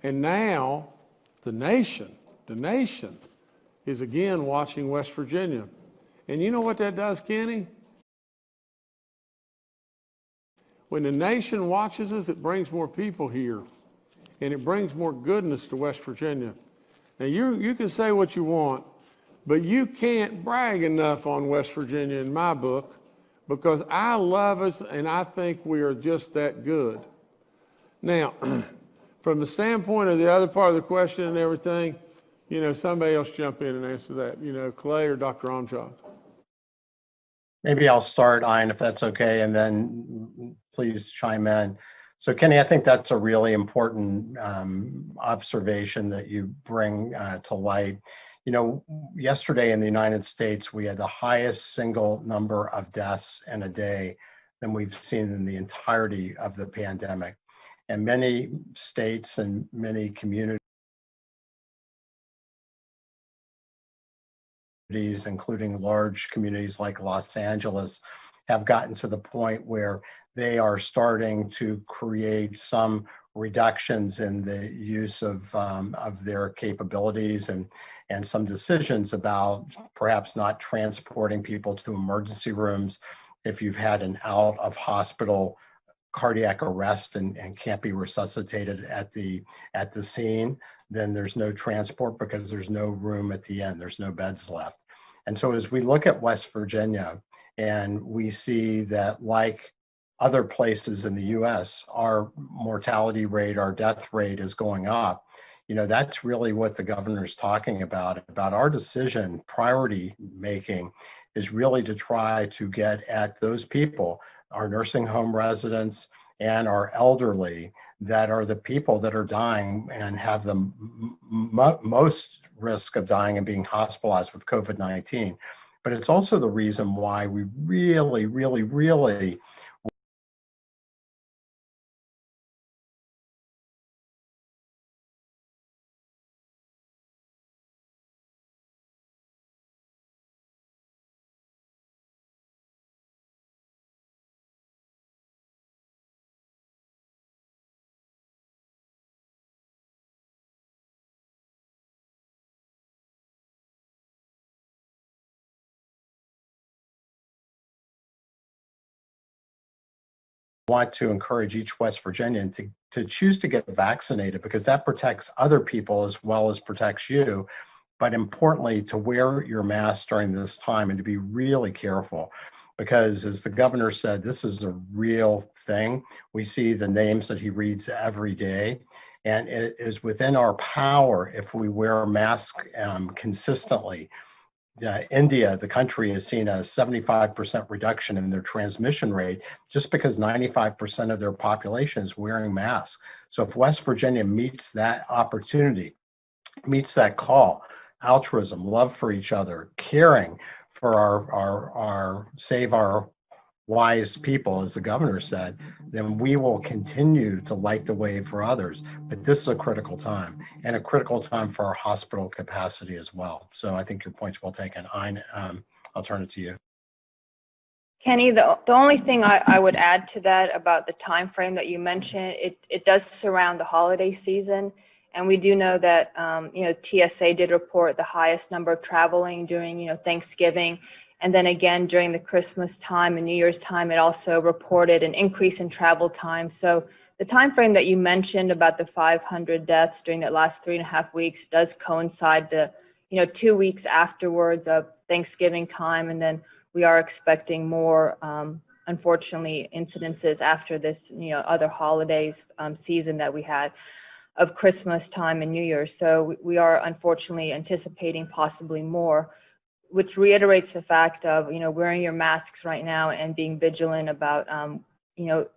And now the nation is again watching West Virginia. And you know what that does, Kenny? When the nation watches us, it brings more people here, and it brings more goodness to West Virginia. Now, you can say what you want, but you can't brag enough on West Virginia in my book, because I love us and I think we are just that good. Now, from the standpoint of the other part of the question and everything, somebody else jump in and answer that, Clay or Dr. Armstrong. Maybe I'll start, Ian, if that's okay, and then please chime in. So, Kenny, I think that's a really important observation that you bring to light. Yesterday in the United States, we had the highest single number of deaths in a day than we've seen in the entirety of the pandemic. And many states and many communities, including large communities like Los Angeles, have gotten to the point where they are starting to create some reductions in the use of their capabilities and some decisions about perhaps not transporting people to emergency rooms. If you've had an out of hospital cardiac arrest and can't be resuscitated at the scene, then there's no transport because there's no room at the end, there's no beds left. And so as we look at West Virginia and we see that, like other places in the US, our mortality rate, our death rate is going up, that's really what the governor's talking about our decision, priority making, is really to try to get at those people, our nursing home residents and our elderly, that are the people that are dying and have the most risk of dying and being hospitalized with COVID-19. But it's also the reason why we really, really, really want to encourage each West Virginian to choose to get vaccinated, because that protects other people as well as protects you. But importantly, to wear your mask during this time and to be really careful, because as the governor said, this is a real thing. We see the names that he reads every day, and it is within our power, if we wear a mask consistently. India, the country, has seen a 75% reduction in their transmission rate just because 95% of their population is wearing masks. So if West Virginia meets that opportunity, meets that call, altruism, love for each other, caring for our save our wise people, as the governor said, then we will continue to light the way for others. But this is a critical time, and a critical time for our hospital capacity as well. So I think your point's well taken. I'll turn it to you. Kenny, the only thing I would add to that about the time frame that you mentioned, it does surround the holiday season. And we do know that, TSA did report the highest number of traveling during, Thanksgiving. And then again, during the Christmas time and New Year's time, it also reported an increase in travel time. So The time frame that you mentioned about the 500 deaths during that last 3.5 weeks does coincide the 2 weeks afterwards of Thanksgiving time, and then we are expecting more unfortunately incidences after this other holidays season that we had of Christmas time and New Year's. So we are unfortunately anticipating possibly more, which reiterates the fact of wearing your masks right now and being vigilant about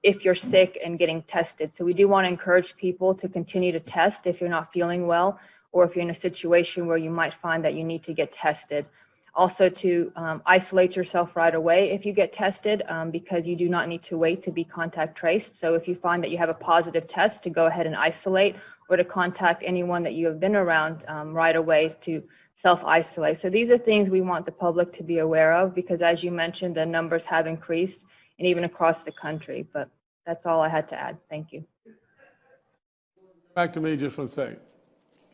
if you're sick and getting tested. So we do want to encourage people to continue to test if you're not feeling well, or if you're in a situation where you might find that you need to get tested. Also to isolate yourself right away if you get tested, because you do not need to wait to be contact traced. So if you find that you have a positive test, to go ahead and isolate, or to contact anyone that you have been around right away to self-isolate. So these are things we want the public to be aware of, because as you mentioned, the numbers have increased, and even across the country. But that's all I had to add. Thank you. Back to me just one second.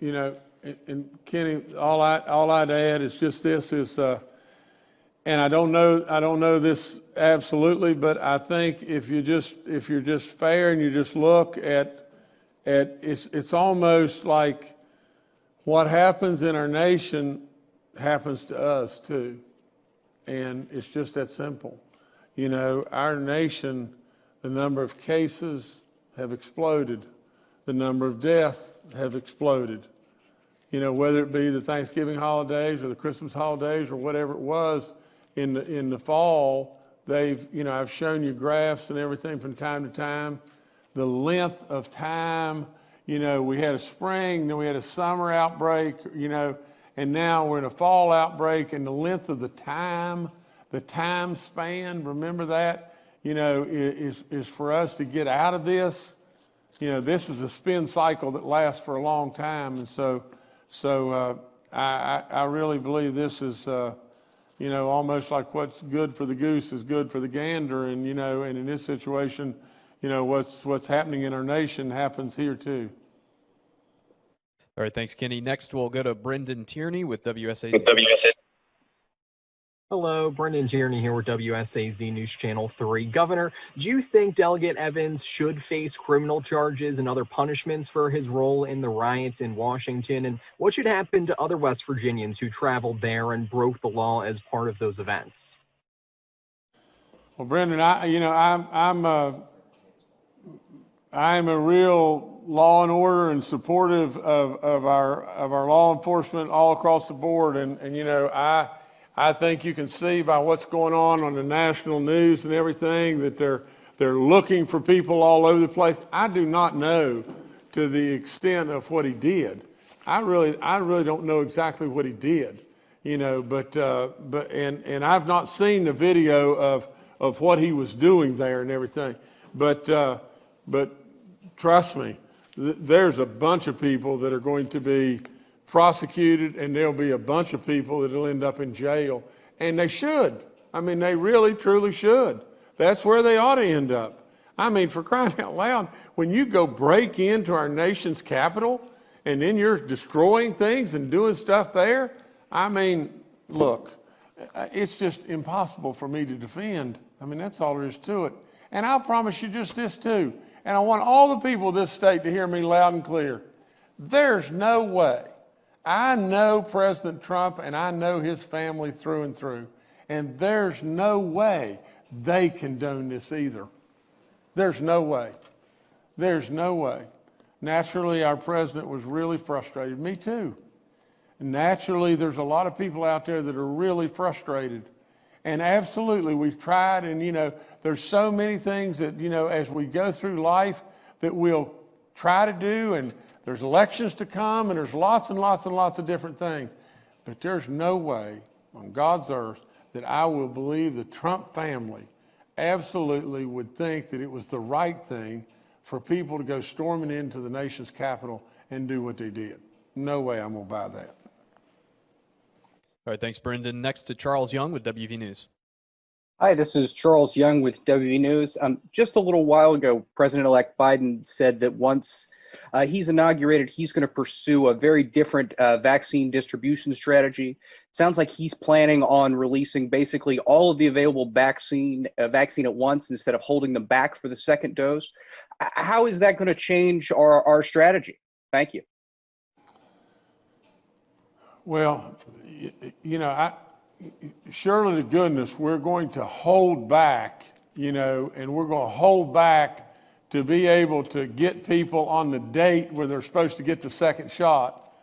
And Kenny, all I'd add is just this is, and I don't know this absolutely, but I think if you're just fair and you just look at it's almost like what happens in our nation happens to us too, and it's just that simple. Our nation, the number of cases have exploded, the number of deaths have exploded. Whether it be the Thanksgiving holidays or the Christmas holidays or whatever it was in the fall, I've shown you graphs and everything from time to time. The length of time, we had a spring, then we had a summer outbreak, and now we're in a fall outbreak, and the length of the time span, remember that, is for us to get out of this. This is a spin cycle that lasts for a long time, and so I really believe this is, almost like what's good for the goose is good for the gander, and and in this situation, what's happening in our nation happens here too. All right, thanks, Kenny. Next, we'll go to Brendan Tierney with WSAZ. Hello, Brendan Tierney here with WSAZ News Channel 3. Governor, do you think Delegate Evans should face criminal charges and other punishments for his role in the riots in Washington? And what should happen to other West Virginians who traveled there and broke the law as part of those events? Well, Brendan, I'm a real law and order and supportive of our law enforcement all across the board, and I think you can see by what's going on the national news and everything that they're looking for people all over the place. I do not know to the extent of what he did. I really don't know exactly what he did, but I've not seen the video of what he was doing there and everything. But trust me, there's a bunch of people that are going to be prosecuted, and there'll be a bunch of people that will end up in jail, and they should. They really, truly should. That's where they ought to end up. For crying out loud, when you go break into our nation's capital, and then you're destroying things and doing stuff there, look, it's just impossible for me to defend. That's all there is to it. And I'll promise you just this too, and I want all the people of this state to hear me loud and clear. There's no way. I know President Trump, and I know his family through and through, and there's no way they condone this either. There's no way. There's no way. Naturally, our president was really frustrated. Me too. Naturally, there's a lot of people out there that are really frustrated. And absolutely, we've tried, and there's so many things that, as we go through life that we'll try to do, and there's elections to come, and there's lots and lots and lots of different things. But there's no way on God's earth that I will believe the Trump family absolutely would think that it was the right thing for people to go storming into the nation's capital and do what they did. No way I'm going to buy that. All right, thanks, Brendan. Next to Charles Young with WV News. Hi, this is Charles Young with WV News. Just a little while ago, President-elect Biden said that once he's inaugurated he's going to pursue a very different vaccine distribution strategy. It sounds like he's planning on releasing basically all of the available vaccine at once instead of holding them back for the second dose. How is that going to change our strategy? Thank you. Well, surely to goodness, we're going to hold back, and we're going to hold back to be able to get people on the date where they're supposed to get the second shot.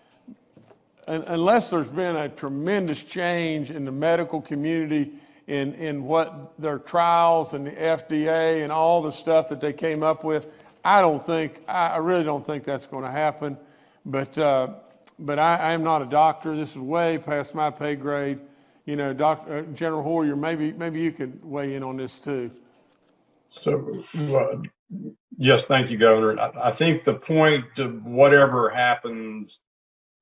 Unless there's been a tremendous change in the medical community in what their trials and the FDA and all the stuff that they came up with, I really don't think that's going to happen. But I am not a doctor. This is way past my pay grade. General Hoyer, maybe you could weigh in on this too. So, yes, thank you, Governor. I think the point of whatever happens,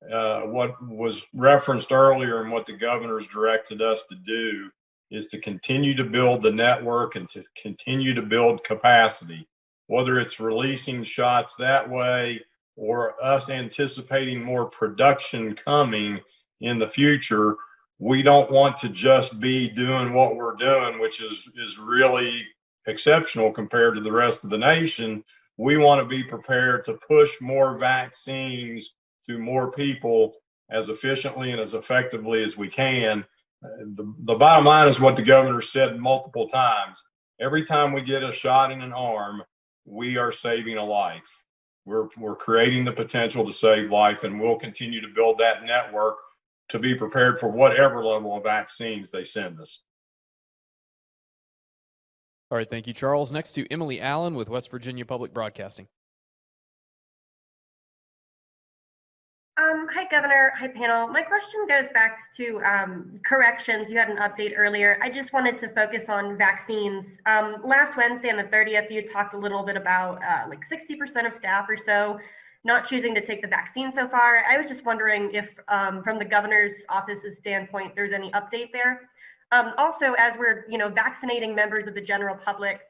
what was referenced earlier and what the governor's directed us to do is to continue to build the network and to continue to build capacity, whether it's releasing shots that way or us anticipating more production coming in the future. We don't want to just be doing what we're doing, which is really exceptional compared to the rest of the nation. We want to be prepared to push more vaccines to more people as efficiently and as effectively as we can. The bottom line is what the governor said multiple times. Every time we get a shot in an arm, we are saving a life. We're creating the potential to save life, and we'll continue to build that network to be prepared for whatever level of vaccines they send us. All right, thank you, Charles. Next to Emily Allen with West Virginia Public Broadcasting. Hi, Governor. Hi, panel. My question goes back to corrections. You had an update earlier. I just wanted to focus on vaccines. Last Wednesday on the 30th, you talked a little bit about like 60% of staff or so not choosing to take the vaccine so far. I was just wondering if from the governor's office's standpoint, there's any update there. Also, as we're vaccinating members of the general public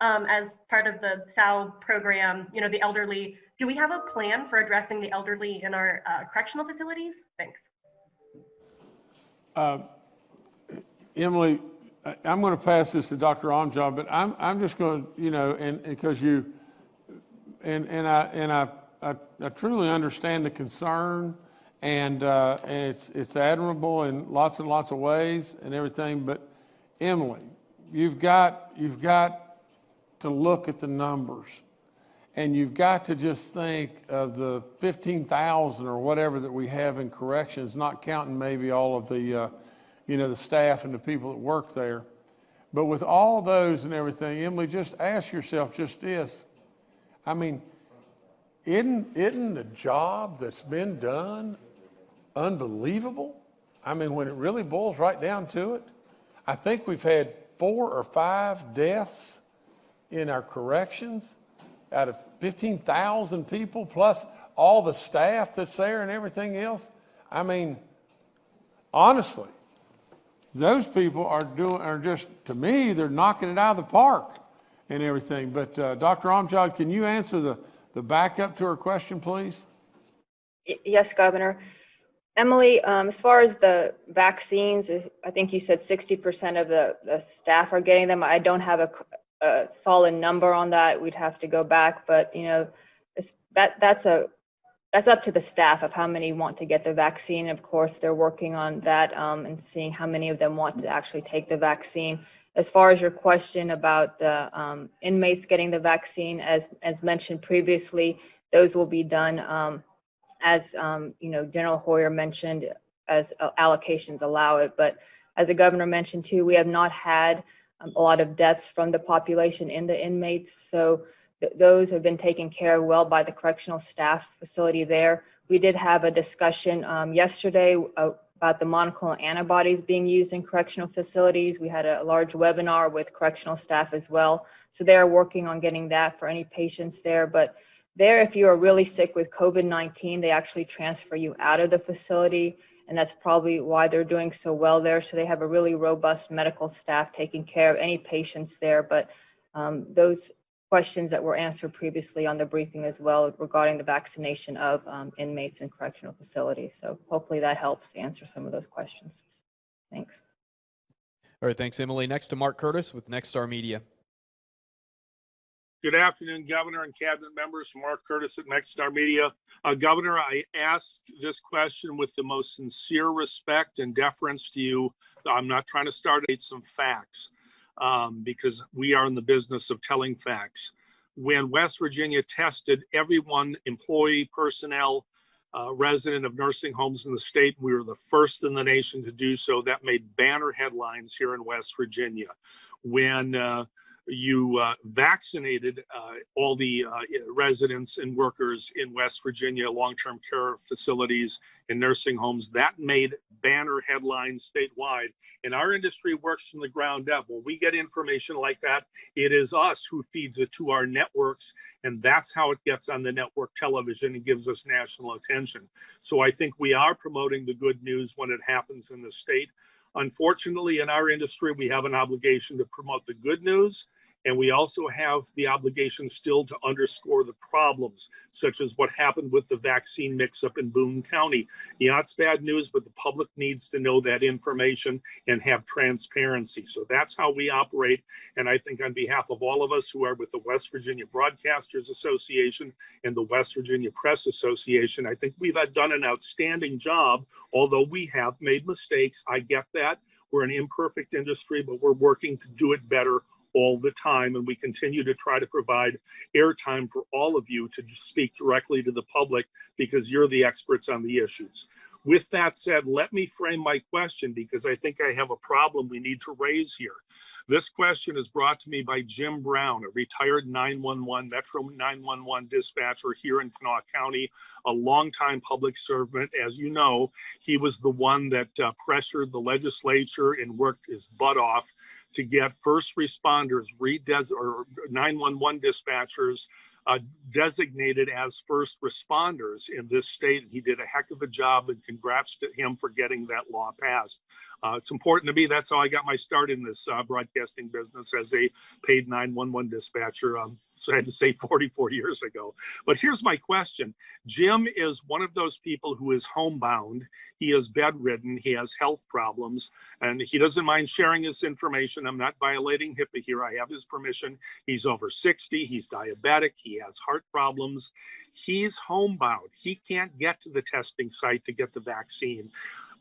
as part of the SAL program, the elderly, do we have a plan for addressing the elderly in our correctional facilities? Thanks. Emily, I'm going to pass this to Dr. Amjad, but I'm just going to, and because I truly understand the concern, and it's admirable in lots and lots of ways and everything. But Emily, you've got to look at the numbers, and you've got to just think of the 15,000 or whatever that we have in corrections, not counting maybe all of the the staff and the people that work there. But with all those and everything, Emily, just ask yourself just this. I mean, isn't the job that's been done unbelievable? I mean, when it really boils right down to it, I think we've had 4 or 5 deaths in our corrections out of 15,000 people, plus all the staff that's there and everything else. I mean, honestly, those people are just, to me, they're knocking it out of the park and everything. But Dr. Amjad, can you answer the backup to her question, please? Yes, Governor. Emily, as far as the vaccines, I think you said 60% of the staff are getting them. I don't have a solid number on that. We'd have to go back, but that's up to the staff of how many want to get the vaccine. Of course, they're working on that and seeing how many of them want to actually take the vaccine. As far as your question about the inmates getting the vaccine, as mentioned previously, those will be done as General Hoyer mentioned, as allocations allow it. But as the governor mentioned too, we have not had a lot of deaths from the population in the inmates, so those have been taken care of well by the correctional staff facility there. We did have a discussion yesterday about the monoclonal antibodies being used in correctional facilities. We had a large webinar with correctional staff as well. So they're working on getting that for any patients there. But there, if you are really sick with COVID-19, they actually transfer you out of the facility. And that's probably why they're doing so well there. So they have a really robust medical staff taking care of any patients there. But those questions that were answered previously on the briefing as well regarding the vaccination of inmates in correctional facilities. So hopefully that helps answer some of those questions. Thanks. All right, thanks, Emily. Next to Mark Curtis with Nexstar Media. Good afternoon, Governor and Cabinet members. Mark Curtis at Nexstar Media. Governor, I ask this question with the most sincere respect and deference to you. I'm not trying to start some facts because we are in the business of telling facts. When West Virginia tested everyone, employee, personnel, resident of nursing homes in the state, we were the first in the nation to do so. That made banner headlines here in West Virginia. When you vaccinated all the residents and workers in West Virginia, long-term care facilities and nursing homes. That made banner headlines statewide. And our industry works from the ground up. When we get information like that, it is us who feeds it to our networks. And that's how it gets on the network television and gives us national attention. So I think we are promoting the good news when it happens in the state. Unfortunately, in our industry, we have an obligation to promote the good news, and we also have the obligation still to underscore the problems, such as what happened with the vaccine mix-up in Boone County. Yeah, it's bad news, but the public needs to know that information and have transparency. So that's how we operate, and I think on behalf of all of us who are with the West Virginia Broadcasters Association and the West Virginia Press Association, I think we've done an outstanding job, although we have made mistakes. I get that. We're an imperfect industry, but we're working to do it better all the time, and we continue to try to provide airtime for all of you to speak directly to the public because you're the experts on the issues. With that said, let me frame my question because I think I have a problem we need to raise here. This question is brought to me by Jim Brown, a retired 911, Metro 911 dispatcher here in Kanawha County, a longtime public servant. As you know, he was the one that pressured the legislature and worked his butt off to get first responders, 911 dispatchers designated as first responders in this state. He did a heck of a job, and congrats to him for getting that law passed. It's important to me. That's how I got my start in this broadcasting business as a paid 911 dispatcher. So I had to say 44 years ago. But here's my question. Jim is one of those people who is homebound. He is bedridden. He has health problems, and he doesn't mind sharing this information. I'm not violating HIPAA here. I have his permission. He's over 60. He's diabetic. He has heart problems. He's homebound. He can't get to the testing site to get the vaccine.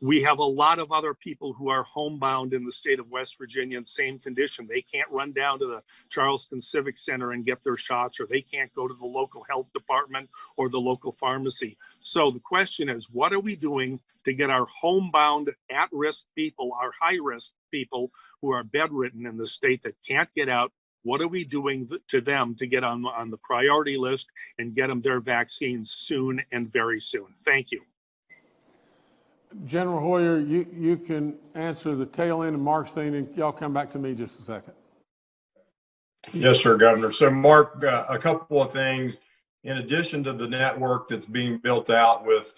We have a lot of other people who are homebound in the state of West Virginia in same condition. They can't run down to the Charleston Civic Center and get their shots, or they can't go to the local health department or the local pharmacy. So the question is, what are we doing to get our homebound at-risk people, our high-risk people who are bedridden in the state that can't get out? What are we doing to them to get on the priority list and get them their vaccines soon and very soon? Thank you. General Hoyer, you can answer the tail end of Mark's thing, and y'all come back to me just a second. Yes, sir, Governor. So, Mark, a couple of things. In addition to the network that's being built out with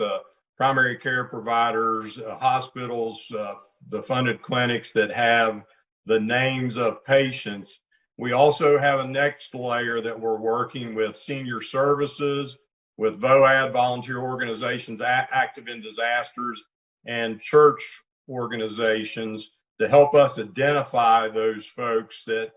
primary care providers, hospitals, the funded clinics that have the names of patients, we also have a next layer that we're working with senior services, with VOAD, volunteer organizations active in disasters, and church organizations to help us identify those folks that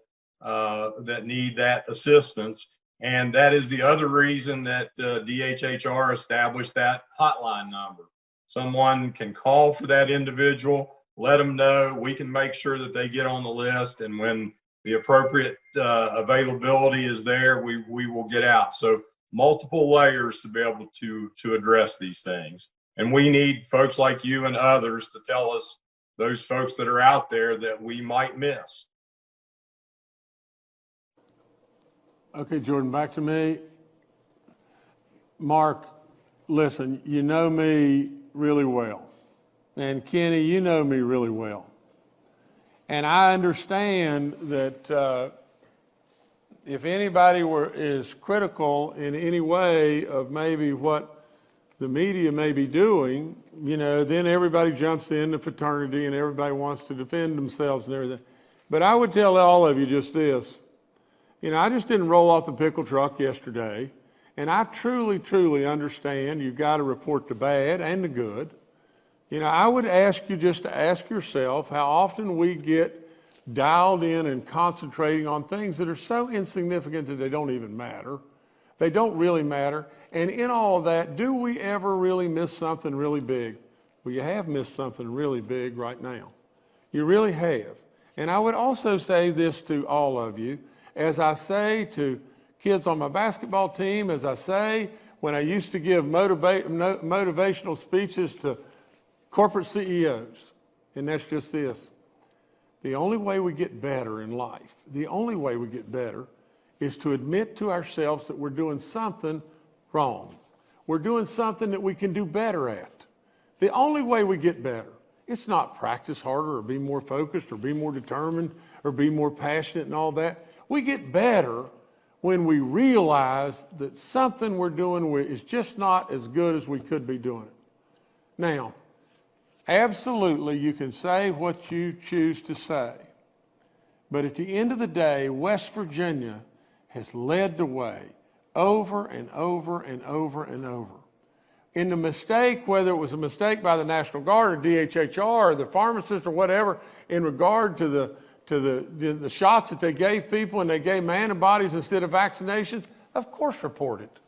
need that assistance. And that is the other reason that DHHR established that hotline number. Someone can call for that individual, let them know, we can make sure that they get on the list, and when the appropriate availability is there, we will get out. So multiple layers to be able to address these things. And we need folks like you and others to tell us those folks that are out there that we might miss. Okay, Jordan, back to me. Mark, listen, you know me really well. And Kenny, you know me really well. And I understand that if anybody is critical in any way of maybe what the media may be doing, you know, then everybody jumps in the fraternity and everybody wants to defend themselves and everything. But I would tell all of you just this. You know, I just didn't roll off the pickle truck yesterday, and I truly, truly understand you've got to report the bad and the good. You know, I would ask you just to ask yourself how often we get dialed in and concentrating on things that are so insignificant that they don't even matter. They don't really matter. And in all of that, do we ever really miss something really big? Well, you have missed something really big right now. You really have. And I would also say this to all of you, as I say to kids on my basketball team, as I say when I used to give motivational speeches to corporate CEOs, and that's just this. The only way we get better in life, the only way we get better is to admit to ourselves that we're doing something wrong. We're doing something that we can do better at. The only way we get better. It's not practice harder or be more focused or be more determined or be more passionate and all that. We get better when we realize that something we're doing is just not as good as we could be doing it. Now, absolutely, you can say what you choose to say. But at the end of the day, West Virginia has led the way over and over and over and over. In the mistake, whether it was a mistake by the National Guard or DHHR or the pharmacist or whatever, in regard to the shots that they gave people and they gave antibodies instead of vaccinations, of course report it.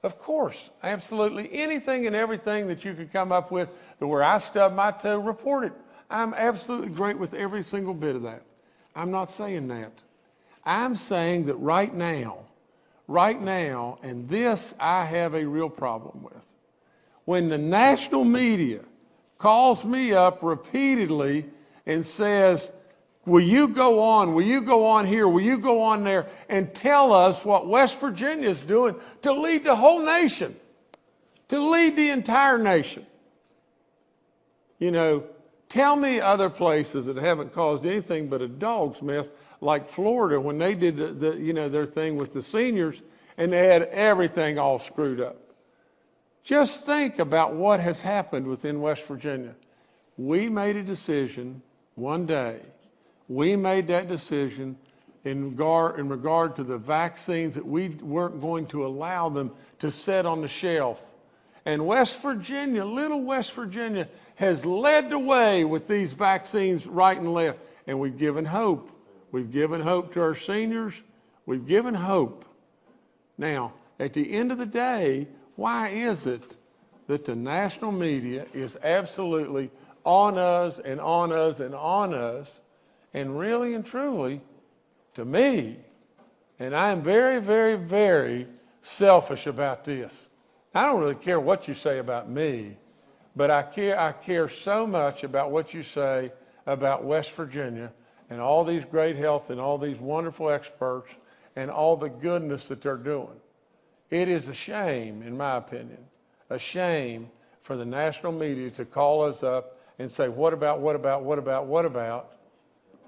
Of course, absolutely. Anything and everything that you could come up with that where I stub my toe, report it. I'm absolutely great with every single bit of that. I'm not saying that. I'm saying that right now, and this I have a real problem with. When the national media calls me up repeatedly and says, will you go on here, will you go on there and tell us what West Virginia is doing to lead the whole nation, to lead the entire nation? You know, tell me other places that haven't caused anything but a dog's mess, like Florida when they did their thing with the seniors and they had everything all screwed up. Just think about what has happened within West Virginia. We made a decision one day. We made that decision in regard to the vaccines that we weren't going to allow them to sit on the shelf. And West Virginia, little West Virginia, has led the way with these vaccines right and left. And we've given hope. We've given hope to our seniors. We've given hope. Now, at the end of the day, why is it that the national media is absolutely on us and on us and on us? And really and truly, to me, and I am very, very, very selfish about this. I don't really care what you say about me, but I care so much about what you say about West Virginia and all these great health and all these wonderful experts and all the goodness that they're doing. It is a shame, in my opinion, a shame for the national media to call us up and say, what about?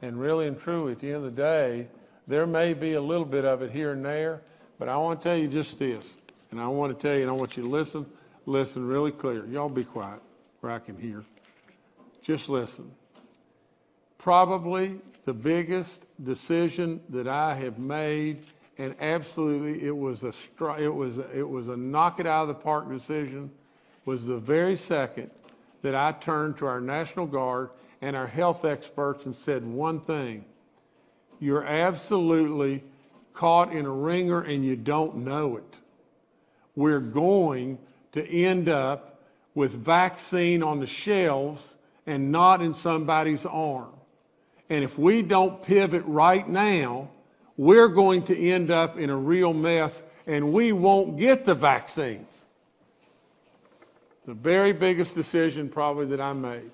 And really and truly, at the end of the day, there may be a little bit of it here and there, but I want to tell you just this. And I want to tell you, and I want you to listen really clear. Y'all be quiet where I can hear. Just listen. Probably the biggest decision that I have made, and absolutely it was a knock it out of the park decision, was the very second that I turned to our National Guard and our health experts and said one thing: you're absolutely caught in a ringer and you don't know it. We're going to end up with vaccine on the shelves and not in somebody's arm. And if we don't pivot right now, we're going to end up in a real mess and we won't get the vaccines. The very biggest decision probably that I made.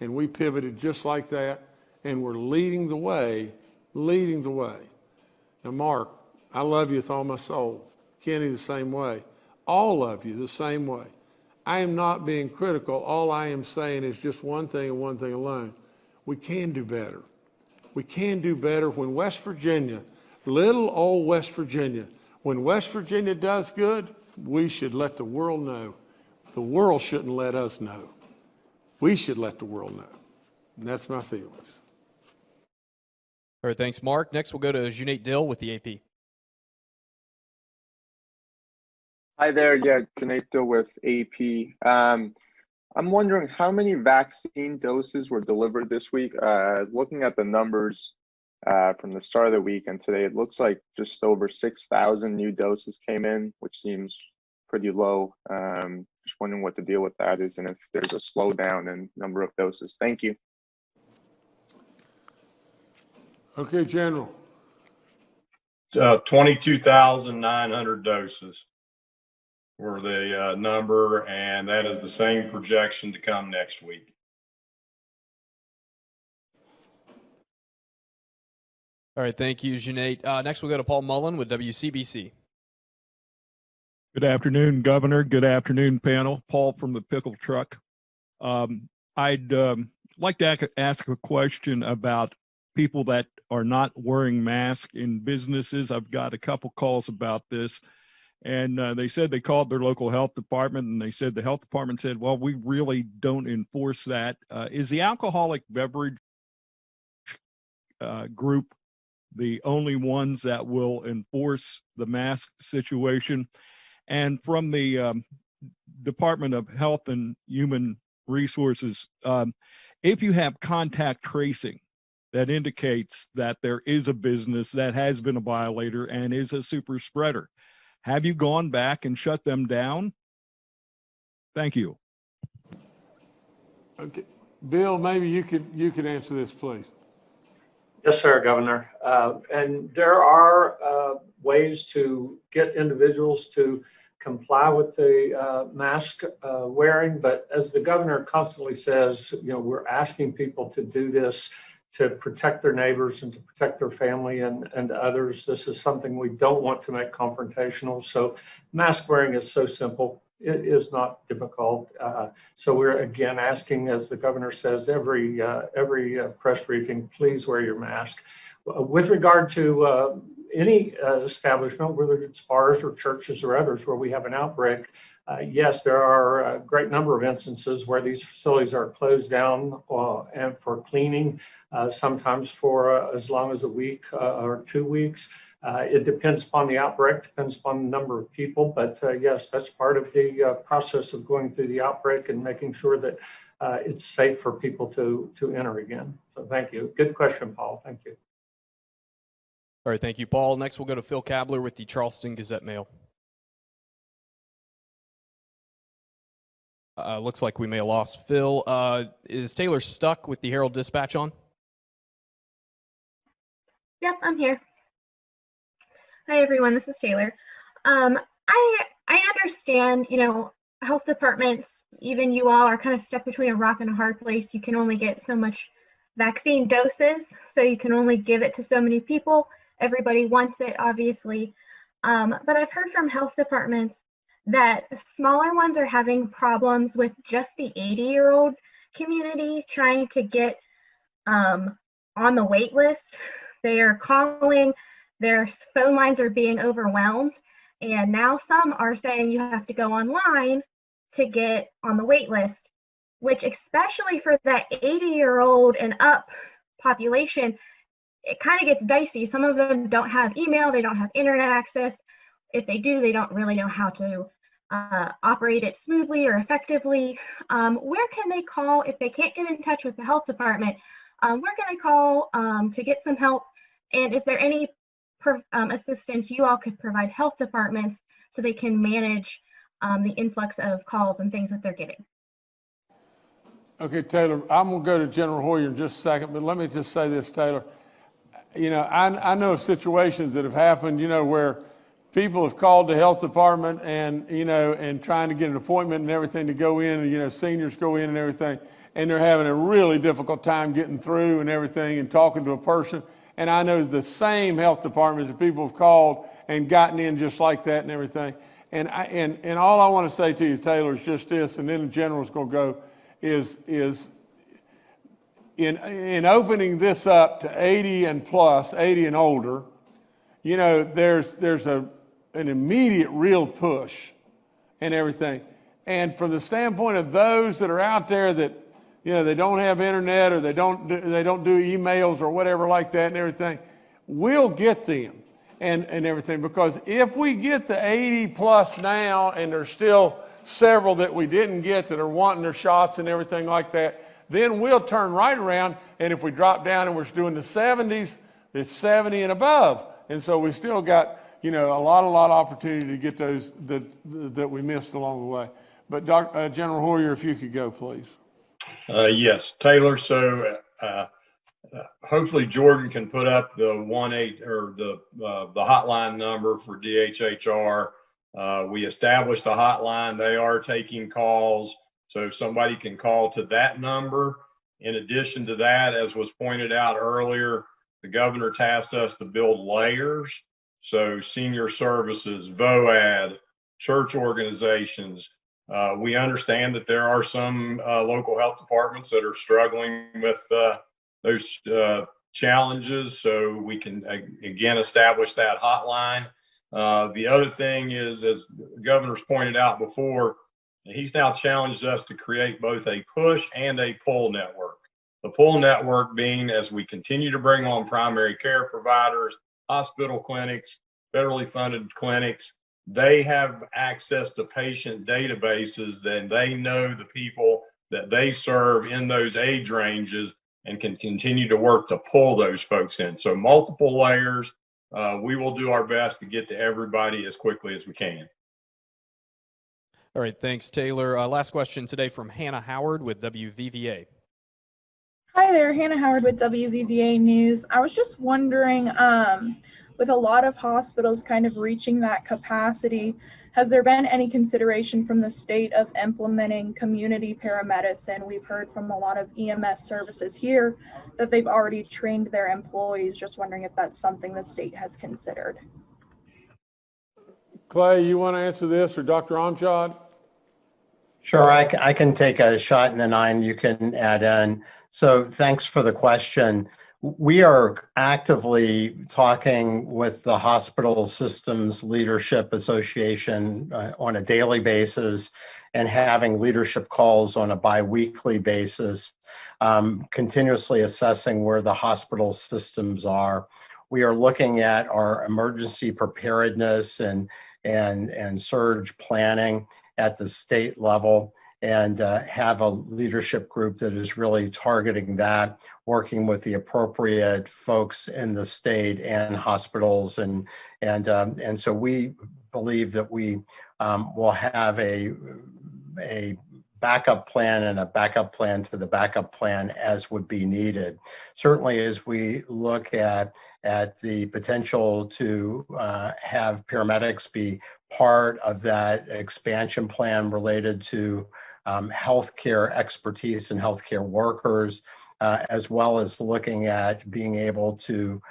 And we pivoted just like that, and we're leading the way. Now, Mark, I love you with all my soul. Kenny, the same way. All of you, the same way. I am not being critical. All I am saying is just one thing and one thing alone. We can do better. We can do better when West Virginia, little old West Virginia, when West Virginia does good, we should let the world know. The world shouldn't let us know. We should let the world know. And that's my feelings. All right, thanks, Mark. Next, we'll go to Junaid Dill with the AP. Hi there. Yeah, Tierney still with AP. I'm wondering how many vaccine doses were delivered this week. Looking at the numbers from the start of the week and today, it looks like just over 6,000 new doses came in, which seems pretty low. Just wondering what the deal with that is and if there's a slowdown in number of doses. Thank you. Okay, General. 22,900 doses were the number, and that is the same projection to come next week. All right, thank you, Junaid. Next, we'll go to Paul Mullen with WCBC. Good afternoon, Governor. Good afternoon, panel. Paul from the Pickle Truck. I'd like to ask a question about people that are not wearing masks in businesses. I've got a couple calls about this. And they said they called their local health department, and they said the health department said, well, we really don't enforce that. Is the alcoholic beverage group the only ones that will enforce the mask situation? And from the Department of Health and Human Resources, if you have contact tracing that indicates that there is a business that has been a violator and is a super spreader, have you gone back and shut them down? Thank you. Okay, Bill, maybe you could answer this, please. Yes, sir, Governor. And there are ways to get individuals to comply with the mask wearing, but as the governor constantly says, we're asking people to do this to protect their neighbors and to protect their family and others. This is something we don't want to make confrontational. So mask wearing is so simple. It is not difficult. So we're again asking, as the governor says, every press briefing, please wear your mask. With regard to any establishment, whether it's bars or churches or others where we have an outbreak, yes, there are a great number of instances where these facilities are closed down and for cleaning, sometimes for as long as a week or 2 weeks. It depends upon the outbreak, depends upon the number of people, but yes, that's part of the process of going through the outbreak and making sure that it's safe for people to enter again. So thank you. Good question, Paul. Thank you. All right, thank you, Paul. Next, we'll go to Phil Kabler with the Charleston Gazette-Mail. Looks like we may have lost Phil. Is Taylor stuck with the Herald-Dispatch on? Yep, I'm here. Hi, everyone. This is Taylor. I understand, health departments, even you all are kind of stuck between a rock and a hard place. You can only get so much vaccine doses, so you can only give it to so many people. Everybody wants it, obviously. But I've heard from health departments that smaller ones are having problems with just the 80-year-old community trying to get on the wait list. They are calling, their phone lines are being overwhelmed, and now some are saying you have to go online to get on the wait list, which especially for that 80-year-old and up population, it kind of gets dicey. Some of them don't have email, they don't have internet access. If they do, they don't really know how to operate it smoothly or effectively. Where can they call if they can't get in touch with the health department? Where can they call to get some help? And is there any assistance you all could provide health departments so they can manage the influx of calls and things that they're getting? Okay, Taylor, I'm going to go to General Hoyer in just a second, but let me just say this, Taylor. I know of situations that have happened, where people have called the health department and trying to get an appointment and everything to go in, and, seniors go in and everything, and they're having a really difficult time getting through and everything and talking to a person. And I know the same health departments that people have called and gotten in just like that and everything. And all I want to say to you, Taylor, is just this, and then the general's going to go, is in opening this up to 80 and plus, 80 and older, there's an immediate real push and everything. And from the standpoint of those that are out there that they don't have internet, or they don't do emails or whatever like that and everything, we'll get them and everything. Because if we get the 80 plus now, and there's still several that we didn't get that are wanting their shots and everything like that, then we'll turn right around, and if we drop down and we're doing the 70s, it's 70 and above. And so we still got, a lot of opportunity to get those that we missed along the way. But General Hoyer, if you could go, please. Yes, Taylor. So hopefully Jordan can put up the 1-8 or the hotline number for DHHR. We established a hotline. They are taking calls, so somebody can call to that number. In addition to that, as was pointed out earlier, the governor tasked us to build layers. So senior services, VOAD, church organizations. We understand that there are some local health departments that are struggling with those challenges. So we can, again, establish that hotline. The other thing is, as the governor's pointed out before, he's now challenged us to create both a push and a pull network. The pull network being, as we continue to bring on primary care providers, hospital clinics, federally funded clinics, they have access to patient databases, that they know the people that they serve in those age ranges and can continue to work to pull those folks in. So multiple layers. We will do our best to get to everybody as quickly as we can. All right, thanks, Taylor. Last question today from Hannah Howard with WVVA. Hi there, Hannah Howard with WVVA News. I was just wondering, with a lot of hospitals kind of reaching that capacity, has there been any consideration from the state of implementing community paramedicine? We've heard from a lot of EMS services here that they've already trained their employees. Just wondering if that's something the state has considered. Clay, you want to answer this, or Dr. Amjad? Sure, I can take a shot, and then you can add in. So thanks for the question. We are actively talking with the Hospital Systems Leadership Association on a daily basis, and having leadership calls on a biweekly basis, continuously assessing where the hospital systems are. We are looking at our emergency preparedness and surge planning at the state level, and have a leadership group that is really targeting that, working with the appropriate folks in the state and hospitals, and so we believe that we will have a backup plan and a backup plan to the backup plan as would be needed. Certainly, as we look at the potential to have paramedics be part of that expansion plan related to healthcare expertise and healthcare workers, as well as looking at being able to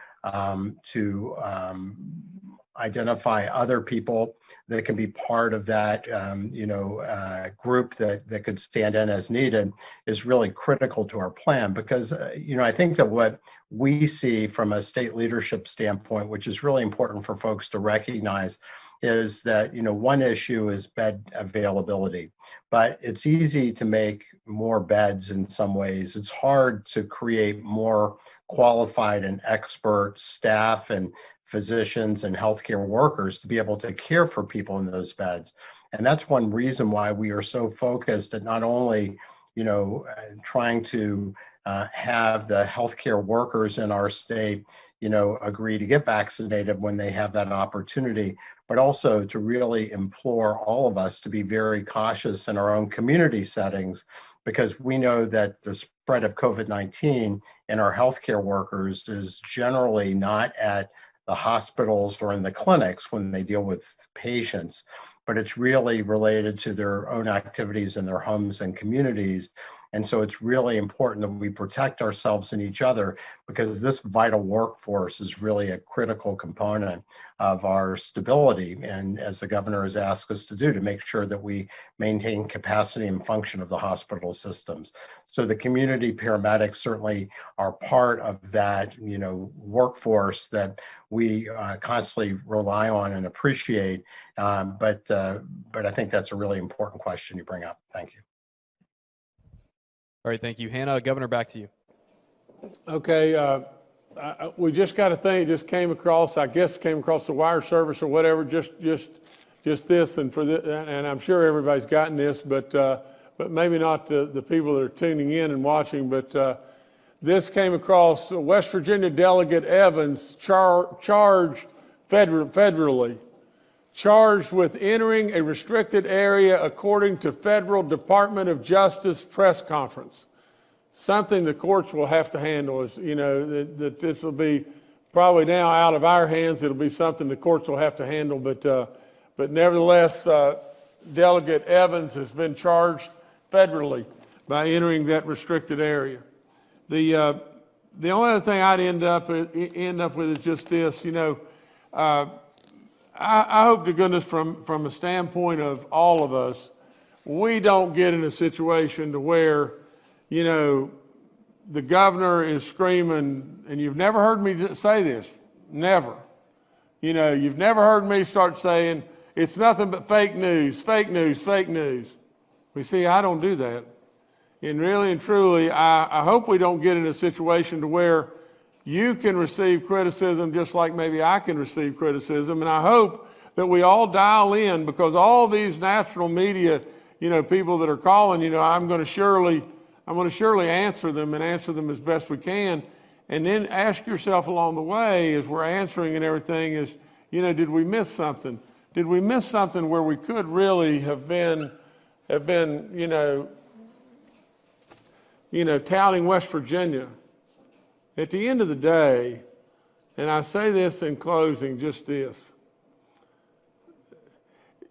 identify other people that can be part of that group that could stand in as needed, is really critical to our plan. Because I think that what we see from a state leadership standpoint, which is really important for folks to recognize, is that one issue is bed availability, but it's easy to make more beds in some ways. It's hard to create more qualified and expert staff and physicians and healthcare workers to be able to care for people in those beds. And that's one reason why we are so focused at not only trying to have the healthcare workers in our state agree to get vaccinated when they have that opportunity, but also to really implore all of us to be very cautious in our own community settings, because we know that the spread of COVID-19 in our healthcare workers is generally not at the hospitals or in the clinics when they deal with patients, but it's really related to their own activities in their homes and communities. And so it's really important that we protect ourselves and each other, because this vital workforce is really a critical component of our stability. And as the governor has asked us to do, to make sure that we maintain capacity and function of the hospital systems. So the community paramedics certainly are part of that, workforce that we constantly rely on and appreciate. But I think that's a really important question you bring up. Thank you. All right, thank you. Hannah, Governor, back to you. Okay, we just got a thing, it just came across, I guess came across the wire service or whatever, just this, and for this, and I'm sure everybody's gotten this, but maybe not the people that are tuning in and watching, but this came across West Virginia Delegate Evans charged federally, charged with entering a restricted area according to Federal Department of Justice press conference. Something the courts will have to handle is, that this will be probably now out of our hands. It'll be something the courts will have to handle, but nevertheless, Delegate Evans has been charged federally by entering that restricted area. The only other thing I'd end up with is just this, I hope to goodness from a standpoint of all of us, we don't get in a situation to where, the governor is screaming, and you've never heard me say this, never. You've never heard me start saying, it's nothing but fake news, fake news, fake news. We see, I don't do that. And really and truly, I hope we don't get in a situation to where you can receive criticism just like maybe I can receive criticism. And I hope that we all dial in, because all these national media, people that are calling, I'm going to surely answer them and answer them as best we can. And then ask yourself along the way, as we're answering and everything, is, did we miss something? Did we miss something where we could really have been, touting West Virginia? At the end of the day, and I say this in closing, just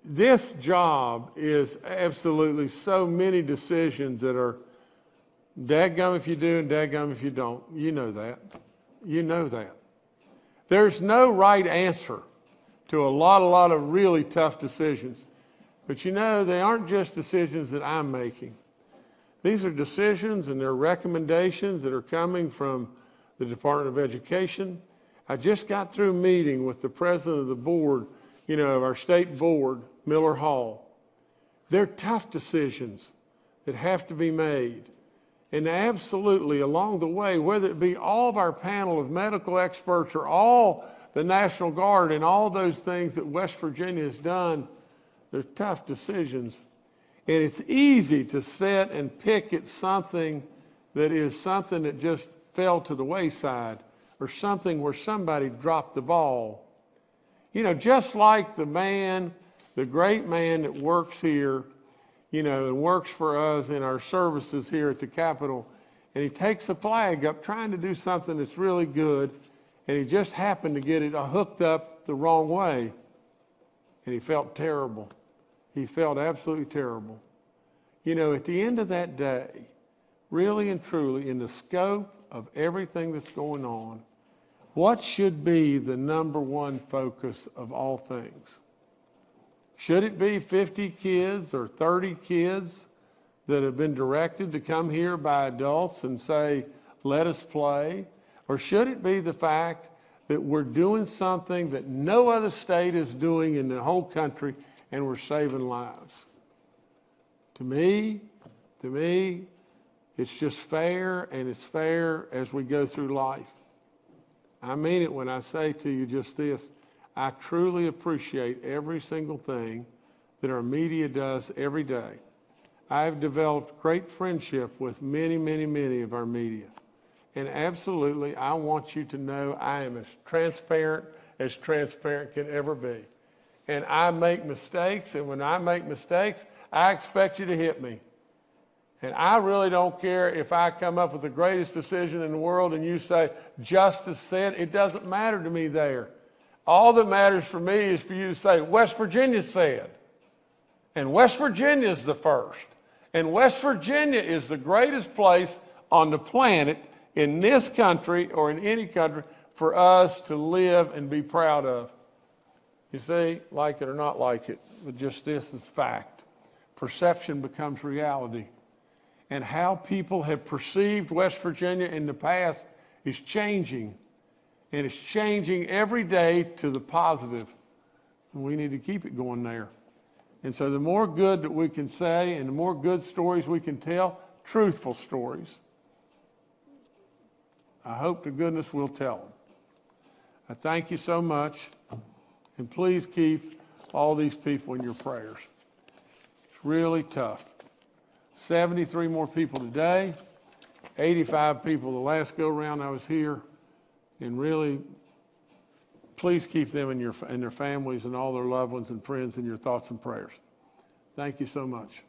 this job is absolutely so many decisions that are dadgum if you do and dadgum if you don't. You know that. You know that. There's no right answer to a lot of really tough decisions. But they aren't just decisions that I'm making. These are decisions and they're recommendations that are coming from the Department of Education. I just got through meeting with the president of the board, of our state board, Miller Hall. They're tough decisions that have to be made. And absolutely along the way, whether it be all of our panel of medical experts or all the National Guard and all those things that West Virginia has done, they're tough decisions. And it's easy to sit and pick at something that just fell to the wayside, or something where somebody dropped the ball. Just like the great man that works here, and works for us in our services here at the Capitol, and he takes a flag up trying to do something that's really good, and he just happened to get it hooked up the wrong way, and he felt terrible. He felt absolutely terrible. At the end of that day, really and truly, in the scope of everything that's going on, what should be the number one focus of all things? Should it be 50 kids or 30 kids that have been directed to come here by adults and say, let us play? Or should it be the fact that we're doing something that no other state is doing in the whole country, and we're saving lives? To me, it's just fair, and it's fair as we go through life. I mean it when I say to you just this. I truly appreciate every single thing that our media does every day. I've developed great friendship with many of our media. And absolutely, I want you to know I am as transparent can ever be. And I make mistakes, and when I make mistakes, I expect you to hit me. And I really don't care if I come up with the greatest decision in the world and you say, justice said. It doesn't matter to me there. All that matters for me is for you to say, West Virginia said. And West Virginia is the first. And West Virginia is the greatest place on the planet, in this country or in any country, for us to live and be proud of. You see, like it or not like it, but just this is fact. Perception becomes reality. And how people have perceived West Virginia in the past is changing. And it's changing every day to the positive. And we need to keep it going there. And so the more good that we can say and the more good stories we can tell, truthful stories. I hope to goodness we'll tell them. I thank you so much, and please keep all these people in your prayers. It's really tough. 73 more people today, 85 people the last go-round I was here, and really, please keep them and their families and all their loved ones and friends in your thoughts and prayers. Thank you so much.